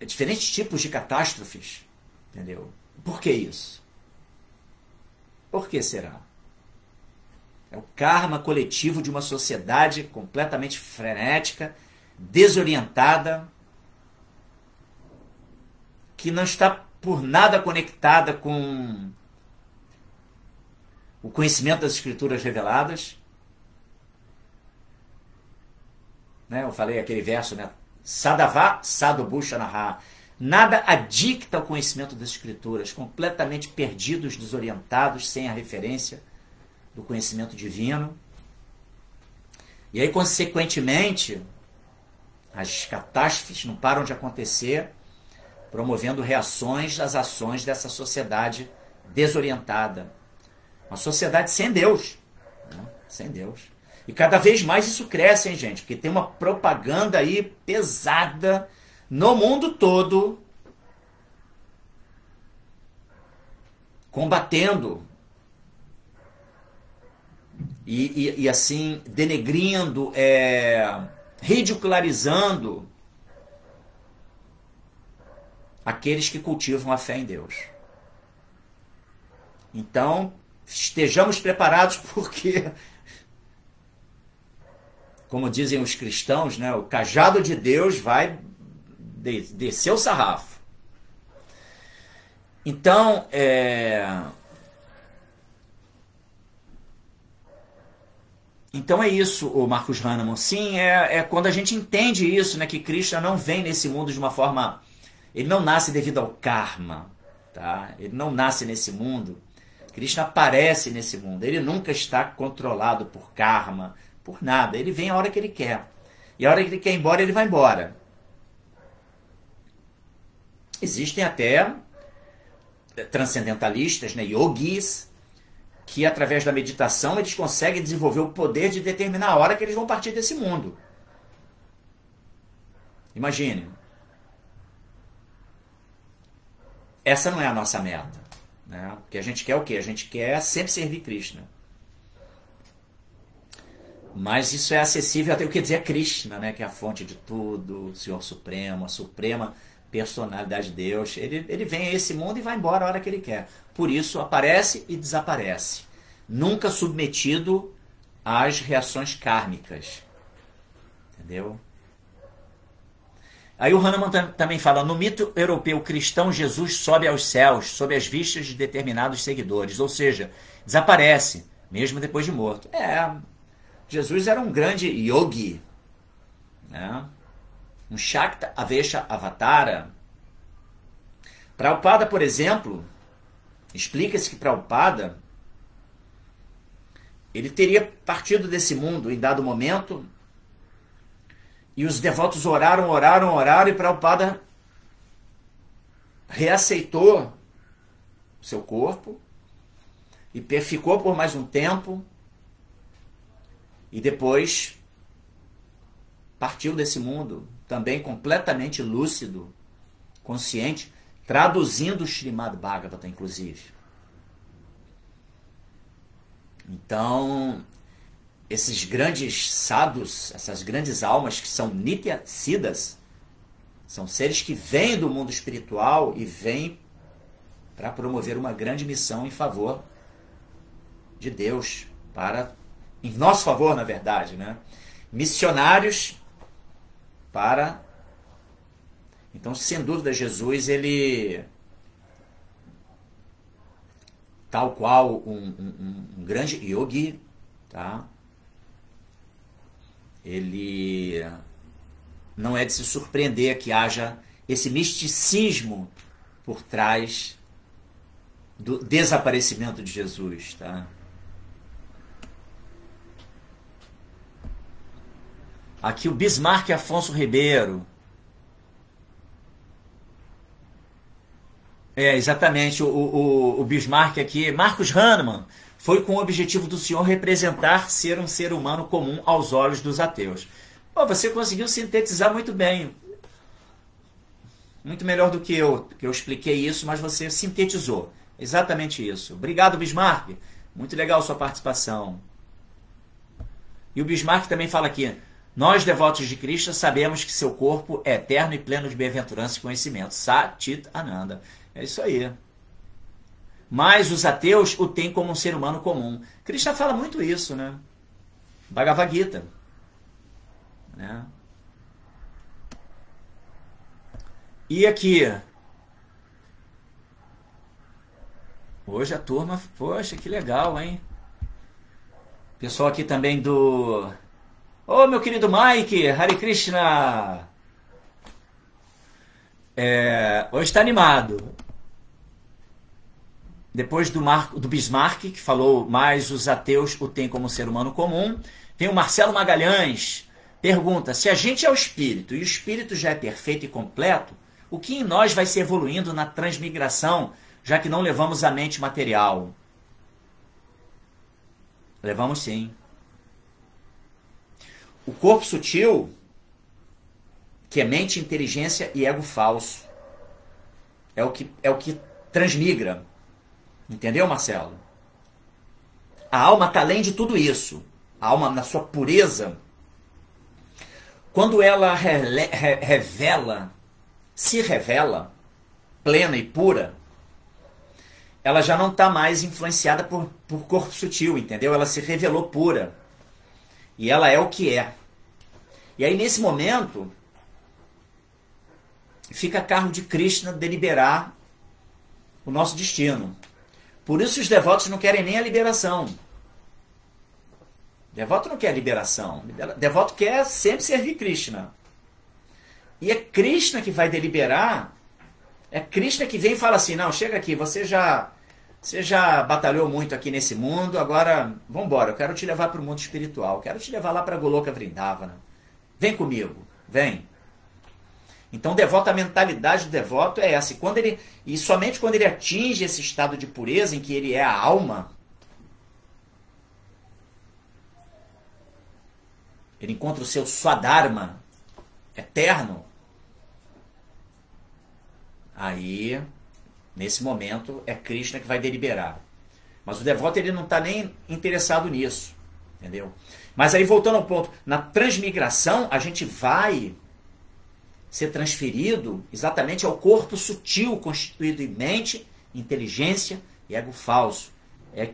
diferentes tipos de catástrofes. Entendeu? Por que isso? Por que será? É o karma coletivo de uma sociedade completamente frenética, desorientada, que não está por nada conectada com o conhecimento das escrituras reveladas. Né? Eu falei aquele verso, né? Sadhava sadhubhushanaha. Nada adicta ao conhecimento das escrituras, completamente perdidos, desorientados, sem a referência do conhecimento divino. E aí, consequentemente, as catástrofes não param de acontecer, promovendo reações às ações dessa sociedade desorientada. Uma sociedade sem Deus. Né? Sem Deus. E cada vez mais isso cresce, hein, gente? Porque tem uma propaganda aí pesada no mundo todo, combatendo e assim, denegrindo, ridicularizando aqueles que cultivam a fé em Deus. Então, estejamos preparados porque, como dizem os cristãos, né, o cajado de Deus vai descer o sarrafo. Então, Então é isso, o Marcus Hahnemann. Sim, é quando a gente entende isso, né, que Krishna não vem nesse mundo de uma forma... Ele não nasce devido ao karma, tá? Ele não nasce nesse mundo. Krishna aparece nesse mundo. Ele nunca está controlado por karma, por nada. Ele vem a hora que ele quer. E a hora que ele quer ir embora, ele vai embora. Existem até transcendentalistas, né, yogis, que através da meditação eles conseguem desenvolver o poder de determinar a hora que eles vão partir desse mundo. Imagine. Essa não é a nossa meta, né? Porque a gente quer o quê? A gente quer sempre servir Krishna. Mas isso é acessível até o que dizer Krishna, né? Que é a fonte de tudo, o Senhor Supremo, a suprema personalidade de Deus. Ele vem a esse mundo e vai embora a hora que ele quer. Por isso aparece e desaparece. Nunca submetido às reações kármicas. Entendeu? Aí o Hahnemann também fala, no mito europeu cristão, Jesus sobe aos céus, sob as vistas de determinados seguidores. Ou seja, desaparece, mesmo depois de morto. Jesus era um grande yogi, né? Um Shakta Avesha Avatara. Prabhupada, por exemplo, explica-se que Prabhupada ele teria partido desse mundo em dado momento e os devotos oraram e Prabhupada reaceitou o seu corpo e ficou por mais um tempo e depois partiu desse mundo também completamente lúcido, consciente, traduzindo o Srimad Bhagavata, inclusive. Então, esses grandes sadhus, essas grandes almas que são nitya siddhas, são seres que vêm do mundo espiritual e vêm para promover uma grande missão em favor de Deus, em nosso favor, na verdade, né? Missionários para... Então, sem dúvida, Jesus, ele, tal qual um grande yogi, tá? Ele não é de se surpreender que haja esse misticismo por trás do desaparecimento de Jesus, tá? Aqui o Bismarck Afonso Ribeiro. Exatamente, o Bismarck aqui, Marcus Hahnemann, foi com o objetivo do senhor representar ser um ser humano comum aos olhos dos ateus. Pô, você conseguiu sintetizar muito bem. Muito melhor do que eu expliquei isso, mas você sintetizou. Exatamente isso. Obrigado, Bismarck. Muito legal sua participação. E o Bismarck também fala aqui, nós, devotos de Krishna, sabemos que seu corpo é eterno e pleno de bem-aventurança e conhecimento. Satit Ananda. É isso aí. Mas os ateus o têm como um ser humano comum. Krishna fala muito isso, né? Bhagavad Gita. Né? E aqui... Hoje a turma... Poxa, que legal, hein? Pessoal aqui também do... Ô, meu querido Mike, Hare Krishna! Hoje está animado. depois do Bismarck, que falou, mas os ateus o têm como ser humano comum, vem o Marcelo Magalhães, pergunta, se a gente é o espírito e o espírito já é perfeito e completo, o que em nós vai se evoluindo na transmigração, já que não levamos a mente material? Levamos sim. O corpo sutil, que é mente, inteligência e ego falso, é o que transmigra. Entendeu, Marcelo? A alma está além de tudo isso. A alma, na sua pureza, quando ela se revela, plena e pura, ela já não está mais influenciada por corpo sutil, entendeu? Ela se revelou pura. E ela é o que é. E aí, nesse momento, fica a cargo de Krishna deliberar o nosso destino. Por isso os devotos não querem nem a liberação. Devoto não quer liberação. Devoto quer sempre servir Krishna. E é Krishna que vai deliberar. É Krishna que vem e fala assim, não, chega aqui, você já batalhou muito aqui nesse mundo, agora vamos embora, eu quero te levar para o mundo espiritual, eu quero te levar lá para Goloka Vrindavana. Vem comigo, vem. Então, devoto, a mentalidade do devoto é essa. E somente quando ele atinge esse estado de pureza, em que ele é a alma, ele encontra o seu Swadharma eterno, aí, nesse momento, é Krishna que vai deliberar. Mas o devoto ele não está nem interessado nisso, entendeu? Mas aí, voltando ao ponto, na transmigração, a gente vai ser transferido exatamente ao corpo sutil, constituído em mente, inteligência e ego falso. É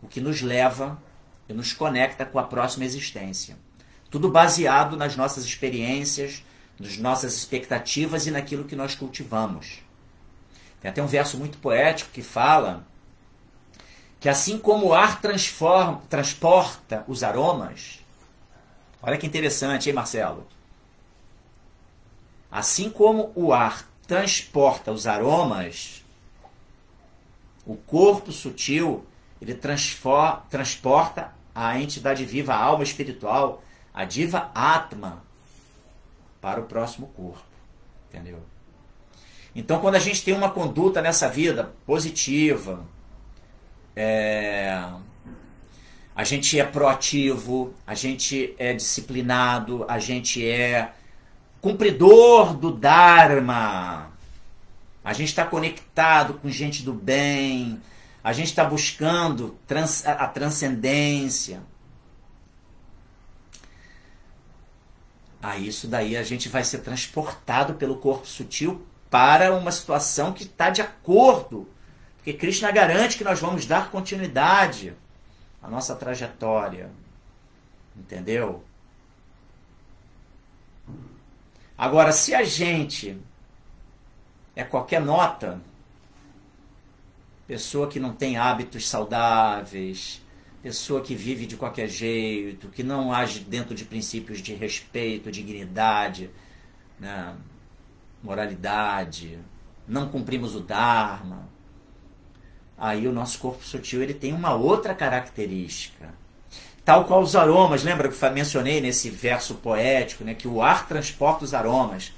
o que nos leva e nos conecta com a próxima existência. Tudo baseado nas nossas experiências, nas nossas expectativas e naquilo que nós cultivamos. Tem até um verso muito poético que fala que assim como o ar transporta os aromas, olha que interessante, hein, Marcelo? Assim como o ar transporta os aromas, o corpo sutil, ele transporta a entidade viva, a alma espiritual, a Diva Atma, para o próximo corpo. Entendeu? Então, quando a gente tem uma conduta nessa vida positiva, a gente é proativo, a gente é disciplinado, a gente é cumpridor do Dharma, a gente está conectado com gente do bem, a gente está buscando a transcendência. Isso daí a gente vai ser transportado pelo corpo sutil para uma situação que está de acordo, porque Krishna garante que nós vamos dar continuidade à nossa trajetória, entendeu? Agora, se a gente é qualquer nota, pessoa que não tem hábitos saudáveis, pessoa que vive de qualquer jeito, que não age dentro de princípios de respeito, dignidade, né, moralidade, não cumprimos o Dharma, aí o nosso corpo sutil ele tem uma outra característica. Tal qual os aromas, lembra que eu mencionei nesse verso poético, né, que o ar transporta os aromas.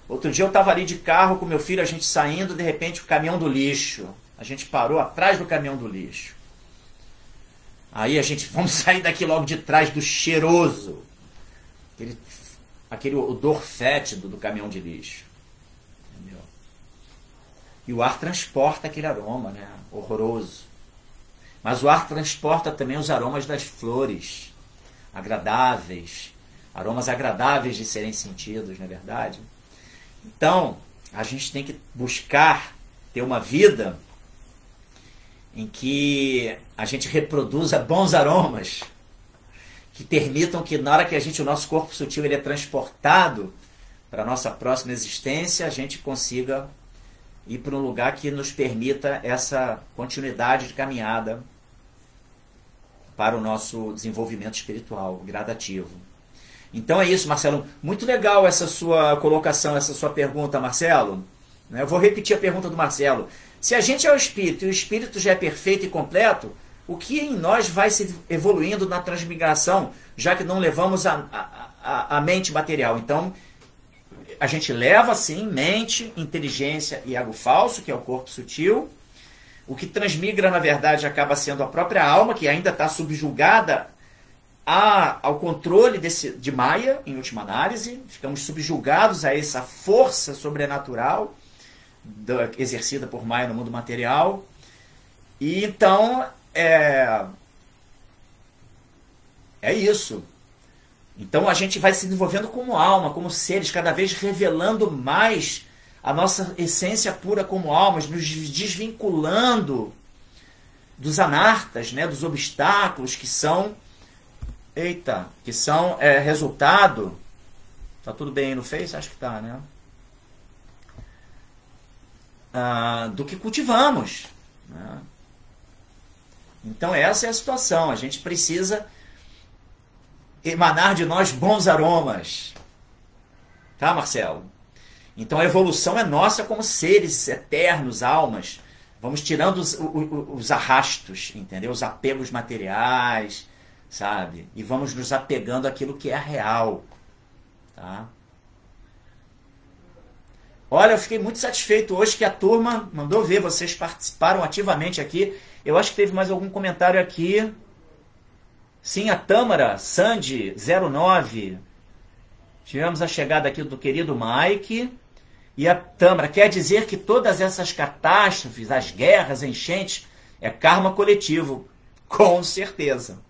Outro dia eu estava ali de carro com meu filho, a gente saindo, de repente o caminhão do lixo. A gente parou atrás do caminhão do lixo. Aí a gente, vamos sair daqui logo de trás do cheiroso. Aquele odor fétido do caminhão de lixo. Entendeu? E o ar transporta aquele aroma, né, horroroso. Mas o ar transporta também os aromas das flores, agradáveis, aromas agradáveis de serem sentidos, não é verdade? Então, a gente tem que buscar ter uma vida em que a gente reproduza bons aromas, que permitam que na hora que o nosso corpo sutil ele é transportado para a nossa próxima existência, a gente consiga ir para um lugar que nos permita essa continuidade de caminhada para o nosso desenvolvimento espiritual gradativo. Então é isso, Marcelo. Muito legal essa sua colocação, essa sua pergunta, Marcelo. Eu vou repetir a pergunta do Marcelo. Se a gente é o espírito e o espírito já é perfeito e completo, o que em nós vai se evoluindo na transmigração, já que não levamos a mente material? Então, a gente leva, sim, mente, inteligência e ego falso, que é o corpo sutil. O que transmigra, na verdade, acaba sendo a própria alma, que ainda está subjugada ao controle de Maya, em última análise. Ficamos subjugados a essa força sobrenatural exercida por Maya no mundo material. E então, é isso. Então a gente vai se desenvolvendo como alma, como seres, cada vez revelando mais a nossa essência pura como almas, nos desvinculando dos anartas, né, dos obstáculos que são, resultado. Tá tudo bem aí no Face? Acho que tá, né? Do que cultivamos, né? Então essa é a situação. A gente precisa emanar de nós bons aromas. Tá, Marcelo? Então a evolução é nossa como seres eternos, almas. Vamos tirando os arrastos, entendeu? Os apegos materiais, sabe? E vamos nos apegando àquilo que é real. Tá? Olha, eu fiquei muito satisfeito hoje que a turma mandou ver. Vocês participaram ativamente aqui. Eu acho que teve mais algum comentário aqui. Sim, a Tâmara, Sandy, 09. Tivemos a chegada aqui do querido Mike. E a Tâmara, quer dizer que todas essas catástrofes, as guerras, enchentes, é karma coletivo. Com certeza.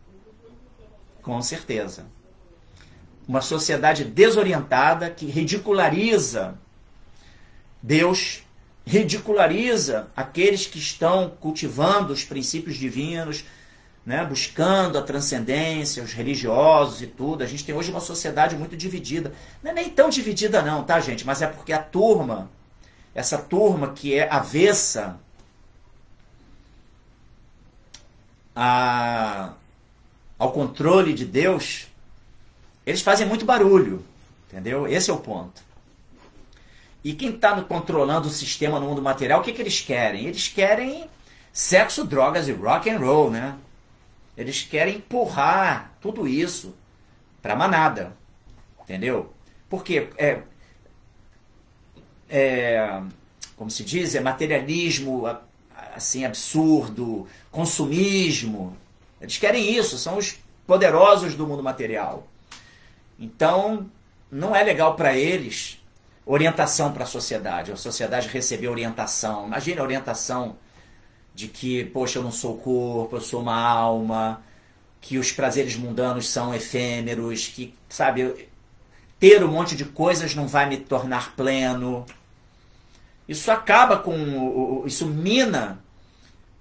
Com certeza. Uma sociedade desorientada que ridiculariza Deus, ridiculariza aqueles que estão cultivando os princípios divinos, né, buscando a transcendência, os religiosos e tudo. A gente tem hoje uma sociedade muito dividida. Não é nem tão dividida não, tá, gente? Mas é porque a turma, essa turma que é avessa ao controle de Deus, eles fazem muito barulho, entendeu? Esse é o ponto. E quem está controlando o sistema no mundo material, o que eles querem? Eles querem sexo, drogas e rock and roll, né? Eles querem empurrar tudo isso para a manada, entendeu? Porque como se diz, é materialismo assim absurdo, consumismo. Eles querem isso, são os poderosos do mundo material. Então, não é legal para eles orientação para a sociedade receber orientação. Imagina a orientação de que, poxa, eu não sou o corpo, eu sou uma alma, que os prazeres mundanos são efêmeros, que, sabe, ter um monte de coisas não vai me tornar pleno. Isso acaba isso mina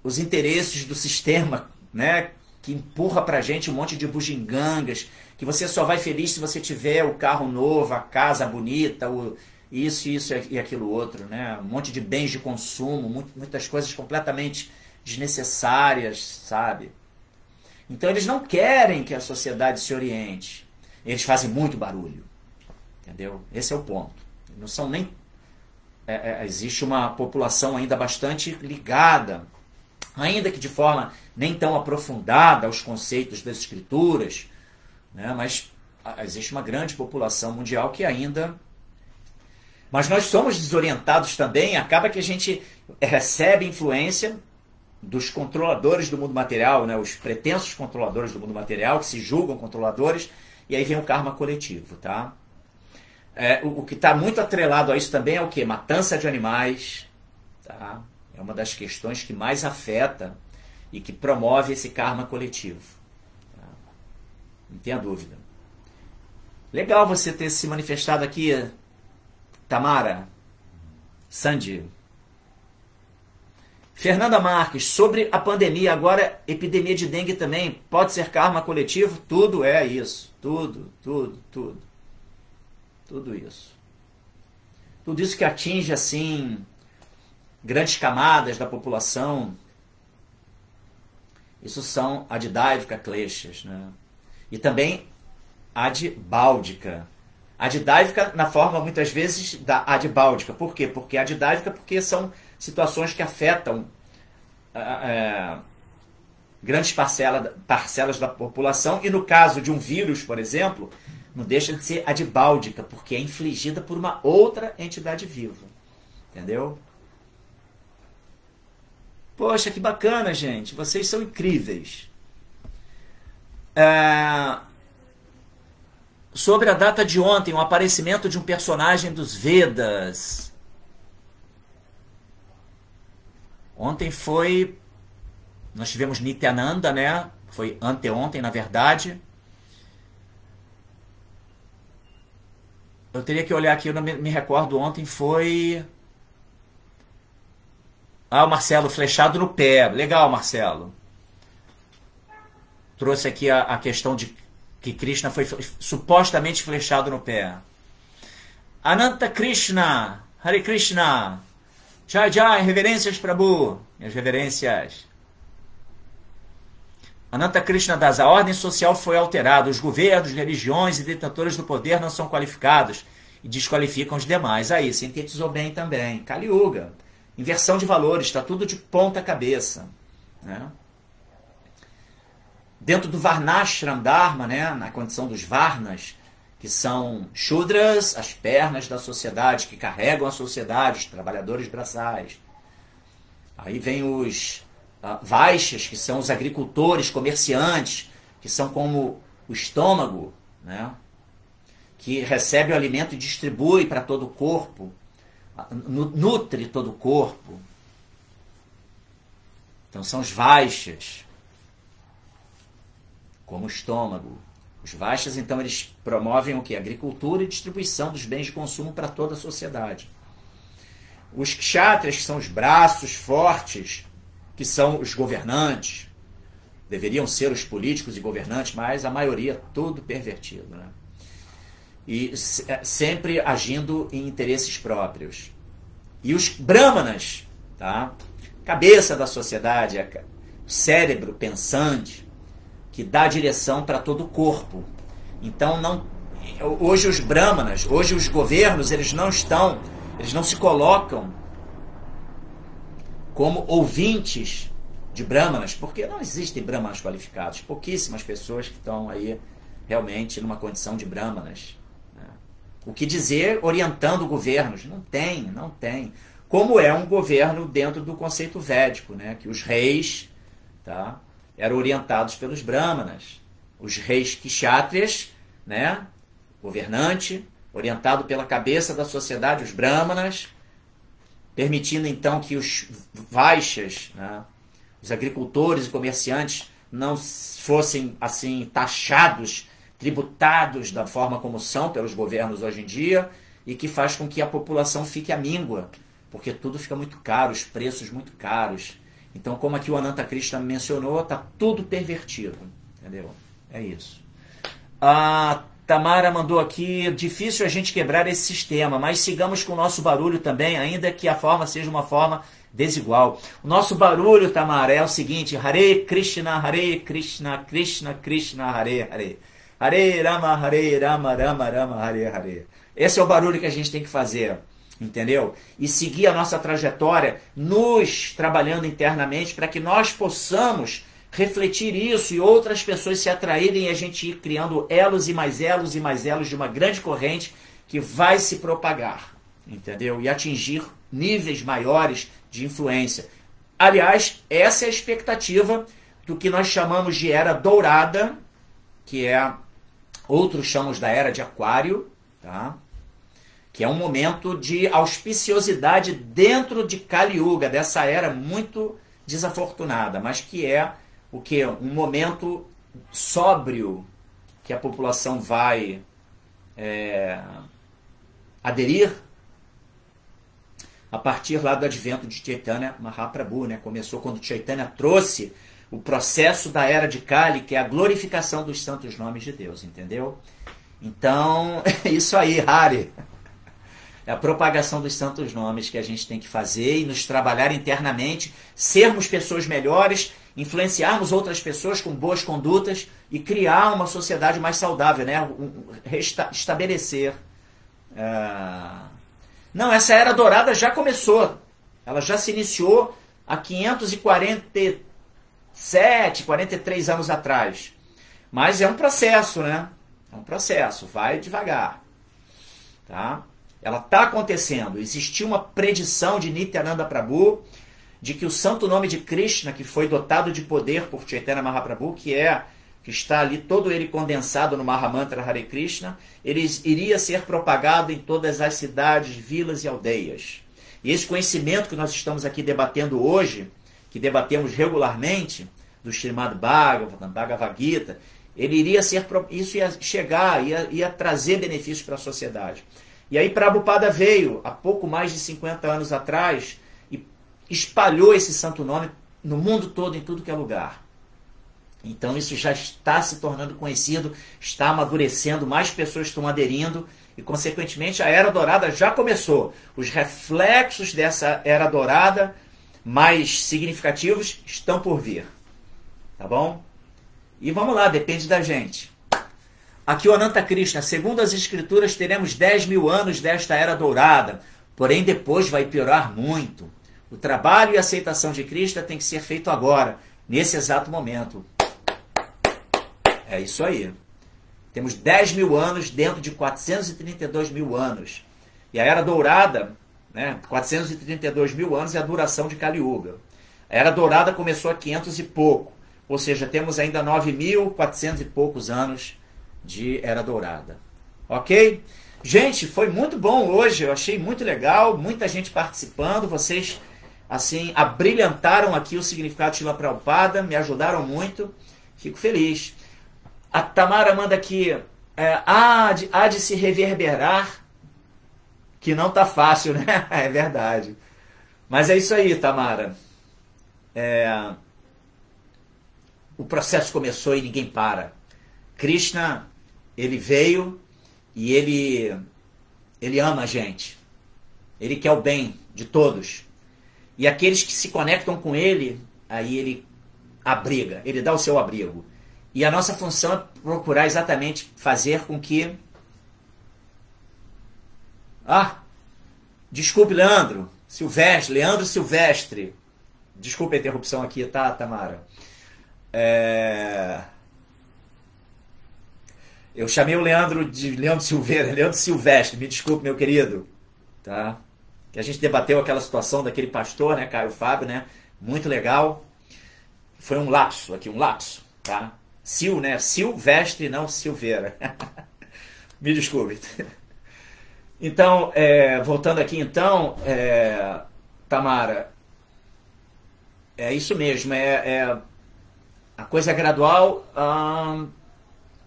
os interesses do sistema, né, que empurra pra gente um monte de bugigangas, que você só vai feliz se você tiver o carro novo, a casa bonita, isso e aquilo outro, né? Um monte de bens de consumo, muitas coisas completamente desnecessárias, sabe? Então eles não querem que a sociedade se oriente. Eles fazem muito barulho, entendeu? Esse é o ponto. Não são nem... existe uma população ainda bastante ligada, ainda que de forma nem tão aprofundada aos conceitos das escrituras, né? Mas existe uma grande população mundial que ainda... Mas nós somos desorientados também, acaba que a gente recebe influência dos controladores do mundo material, né? Os pretensos controladores do mundo material, que se julgam controladores, e aí vem o karma coletivo, tá? O que está muito atrelado a isso também é o quê? Matança de animais, tá? É uma das questões que mais afeta e que promove esse karma coletivo. Tá? Não tenha dúvida. Legal você ter se manifestado aqui, Tamara, Sandy. Fernanda Marques, sobre a pandemia, agora epidemia de dengue também, pode ser karma coletivo? Tudo é isso. Tudo. Tudo isso. Tudo isso que atinge, assim, grandes camadas da população, isso são adidaivica kleshas, né? E também adibáldica. Adidaivica na forma, muitas vezes, da adibáldica. Por quê? Porque adidaivica porque são situações que afetam grandes parcelas da população, e no caso de um vírus, por exemplo, não deixa de ser adibáldica, porque é infligida por uma outra entidade viva. Entendeu? Poxa, que bacana, gente. Vocês são incríveis. Sobre a data de ontem, o aparecimento de um personagem dos Vedas. Ontem foi... Nós tivemos Nityananda, né? Foi anteontem, na verdade. Eu teria que olhar aqui, eu não me recordo. Ontem foi... o Marcelo, flechado no pé. Legal, Marcelo. Trouxe aqui a questão de que Krishna foi supostamente flechado no pé. Ananta Krishna, Hare Krishna, Jai Jai, reverências Prabhu. Minhas reverências. Ananta Krishna das, a ordem social foi alterada. Os governos, religiões e detentores do poder não são qualificados e desqualificam os demais. Aí, sintetizou bem também. Kali Yuga. Inversão de valores, está tudo de ponta cabeça. Né? Dentro do Varnashram Dharma, né, na condição dos Varnas, que são Shudras, as pernas da sociedade, que carregam a sociedade, os trabalhadores braçais. Aí vem os Vaixas, que são os agricultores, comerciantes, que são como o estômago, né, que recebe o alimento e distribui para todo o corpo, nutre todo o corpo. Então são os Vaixas, como o estômago. Os Vaixas, então, eles promovem o quê? Agricultura e distribuição dos bens de consumo para toda a sociedade. Os Kshatriyas, que são os braços fortes, que são os governantes, deveriam ser os políticos e governantes, mas a maioria tudo pervertido, né? E sempre agindo em interesses próprios. E os Brahmanas, tá? Cabeça da sociedade, o cérebro pensante, que dá direção para todo o corpo. Então, hoje os Brahmanas, hoje os governos, eles não se colocam como ouvintes de Brahmanas, porque não existem Brahmanas qualificados. Pouquíssimas pessoas que estão aí realmente numa condição de Brahmanas. O que dizer orientando governos? Não tem. Como é um governo dentro do conceito védico, né? Que os reis, tá, eram orientados pelos Brahmanas. Os reis Kshatriyas, né, governante, orientado pela cabeça da sociedade, os Brahmanas, permitindo então que os Vaixas, né, os agricultores e comerciantes, não fossem assim taxados, tributados da forma como são pelos governos hoje em dia, e que faz com que a população fique à míngua, porque tudo fica muito caro, os preços muito caros. Então, como aqui o Ananta Krishna mencionou, está tudo pervertido. Entendeu? É isso. A Tamara mandou aqui, difícil a gente quebrar esse sistema, mas sigamos com o nosso barulho também, ainda que a forma seja uma forma desigual. O nosso barulho, Tamara, é o seguinte: Hare Krishna, Krishna Krishna, Hare Hare. Hare Rama, Rama Rama, Hare Hare. Esse é o barulho que a gente tem que fazer. Entendeu? E seguir a nossa trajetória, nos trabalhando internamente, para que nós possamos refletir isso e outras pessoas se atraírem e a gente ir criando elos e mais elos e mais elos de uma grande corrente que vai se propagar, entendeu? E atingir níveis maiores de influência. Aliás, essa é a expectativa do que nós chamamos de Era Dourada, que outros chamam da Era de Aquário, tá? Que é um momento de auspiciosidade dentro de Kali Yuga, dessa era muito desafortunada, mas que é o quê? Um momento sóbrio que a população vai aderir a partir lá do advento de Chaitanya Mahaprabhu, né? Começou quando Chaitanya trouxe o processo da era de Kali, que é a glorificação dos santos nomes de Deus, entendeu? Então, é isso aí, Hari. É a propagação dos santos nomes que a gente tem que fazer e nos trabalhar internamente, sermos pessoas melhores, influenciarmos outras pessoas com boas condutas e criar uma sociedade mais saudável, né? Estabelecer. Não, essa era dourada já começou. Ela já se iniciou há 547, 43 anos atrás. Mas é um processo, né? É um processo, vai devagar. Tá? Ela está acontecendo. Existiu uma predição de Nityananda Prabhu de que o santo nome de Krishna, que foi dotado de poder por Chaitanya Mahaprabhu, que está ali todo ele condensado no Mahamantra Hare Krishna, ele iria ser propagado em todas as cidades, vilas e aldeias. E esse conhecimento que nós estamos aqui debatendo hoje, que debatemos regularmente, do Srimad Bhagavatam, Bhagavad Gita, ele iria ser, isso ia chegar, ia trazer benefícios para a sociedade. E aí Prabhupada veio, há pouco mais de 50 anos atrás, e espalhou esse santo nome no mundo todo, em tudo que é lugar. Então isso já está se tornando conhecido, está amadurecendo, mais pessoas estão aderindo, e consequentemente a Era Dourada já começou. Os reflexos dessa Era Dourada, mais significativos, estão por vir. Tá bom? E vamos lá, depende da gente. Aqui o Ananta Krishna, segundo as escrituras, teremos 10 mil anos desta Era Dourada, porém depois vai piorar muito. O trabalho e a aceitação de Krishna tem que ser feito agora, nesse exato momento. É isso aí. Temos 10 mil anos dentro de 432 mil anos. E a Era Dourada, né, 432 mil anos é a duração de Kali Yuga. A Era Dourada começou há 500 e pouco. Ou seja, temos ainda 9.400 e poucos anos de Era Dourada. Ok? Gente, foi muito bom hoje. Eu achei muito legal. Muita gente participando. Vocês, assim, abrilhantaram aqui o significado de Srila Prabhupada. Me ajudaram muito. Fico feliz. A Tamara manda aqui. Há de se reverberar. Que não tá fácil, né? É verdade. Mas é isso aí, Tamara. O processo começou e ninguém para. Krishna, ele veio e ele ama a gente. Ele quer o bem de todos. E aqueles que se conectam com ele, aí ele abriga, ele dá o seu abrigo. E a nossa função é procurar exatamente fazer com que... Desculpe, Leandro Silvestre. Desculpe a interrupção aqui, tá, Tamara? Eu chamei o Leandro de Leandro Silveira, Leandro Silvestre, me desculpe, meu querido. Tá? Que a gente debateu aquela situação daquele pastor, né, Caio Fábio, né? Muito legal. Foi um lapso aqui, tá? Né? Silvestre, não Silveira. Me desculpe. Então, voltando aqui então, Tamara, é isso mesmo, a coisa é gradual.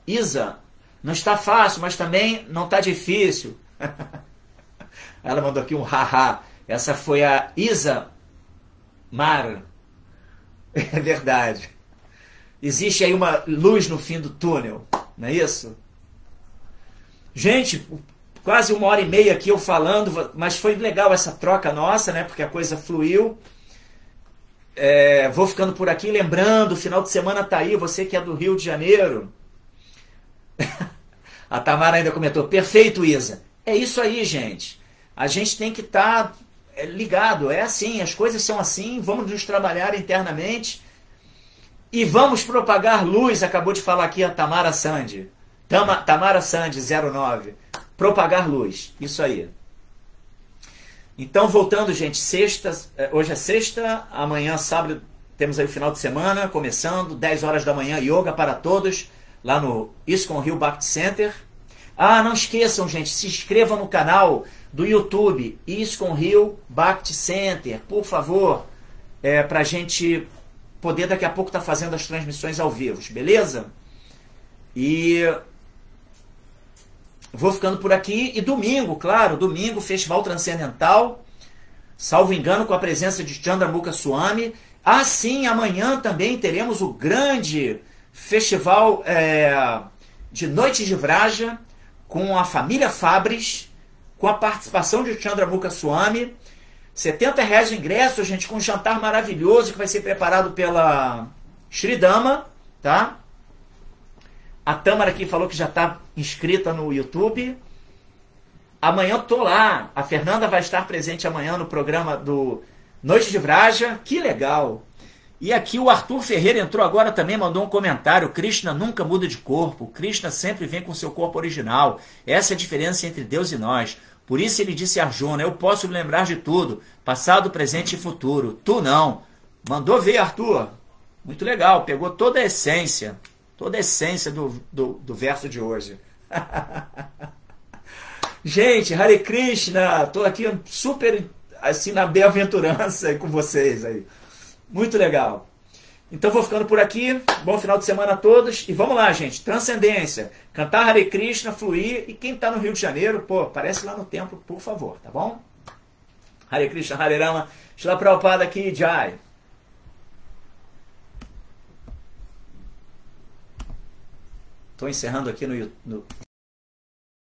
Isa, não está fácil, mas também não está difícil. Ela mandou aqui um haha. Essa foi a Isa Mar. É verdade. Existe aí uma luz no fim do túnel, não é isso? Gente, quase 1h30 aqui eu falando, mas foi legal essa troca nossa, né? Porque a coisa fluiu. Vou ficando por aqui, lembrando, o final de semana tá aí, você que é do Rio de Janeiro. A Tamara ainda comentou, perfeito, Isa. É isso aí, gente. A gente tem que estar ligado, é assim, as coisas são assim, vamos nos trabalhar internamente e vamos propagar luz, acabou de falar aqui a Tamara Sandi. Tamara Sandi, 09. Propagar luz, isso aí. Então, voltando, gente, hoje é sexta, amanhã, sábado, temos aí o final de semana, começando, 10 horas da manhã, yoga para todos, lá no ISKCON Rio Bhakti Center. Não esqueçam, gente, se inscrevam no canal do YouTube, ISKCON Rio Bhakti Center, por favor, para a gente poder daqui a pouco estar fazendo as transmissões ao vivo, beleza? E vou ficando por aqui. E domingo, claro, Festival Transcendental, salvo engano, com a presença de Chandramukha Swami. Sim, amanhã também teremos o grande festival de Noite de Vraja, com a família Fabris, com a participação de Chandramukha Swami. R$70 o ingresso, gente, com um jantar maravilhoso que vai ser preparado pela Shridama, tá? A Tamara aqui falou que já está inscrita no YouTube. Amanhã eu tô lá. A Fernanda vai estar presente amanhã no programa Noite de Vraja, que legal. E aqui o Arthur Ferreira entrou agora também, mandou um comentário. Krishna nunca muda de corpo. Krishna sempre vem com seu corpo original. Essa é a diferença entre Deus e nós. Por isso ele disse a Arjuna, eu posso me lembrar de tudo, passado, presente e futuro. Tu não. Mandou ver, Arthur. Muito legal, pegou toda a essência do verso de hoje. Gente, Hare Krishna, estou aqui super assim na bem-aventurança com vocês aí. Muito legal. Então vou ficando por aqui. Bom final de semana a todos. E vamos lá, gente. Transcendência. Cantar Hare Krishna, fluir. E quem está no Rio de Janeiro, pô, aparece lá no templo, por favor, tá bom? Hare Krishna, Hare Rama. Shila Prabhupada aqui, Jai. Estou encerrando aqui no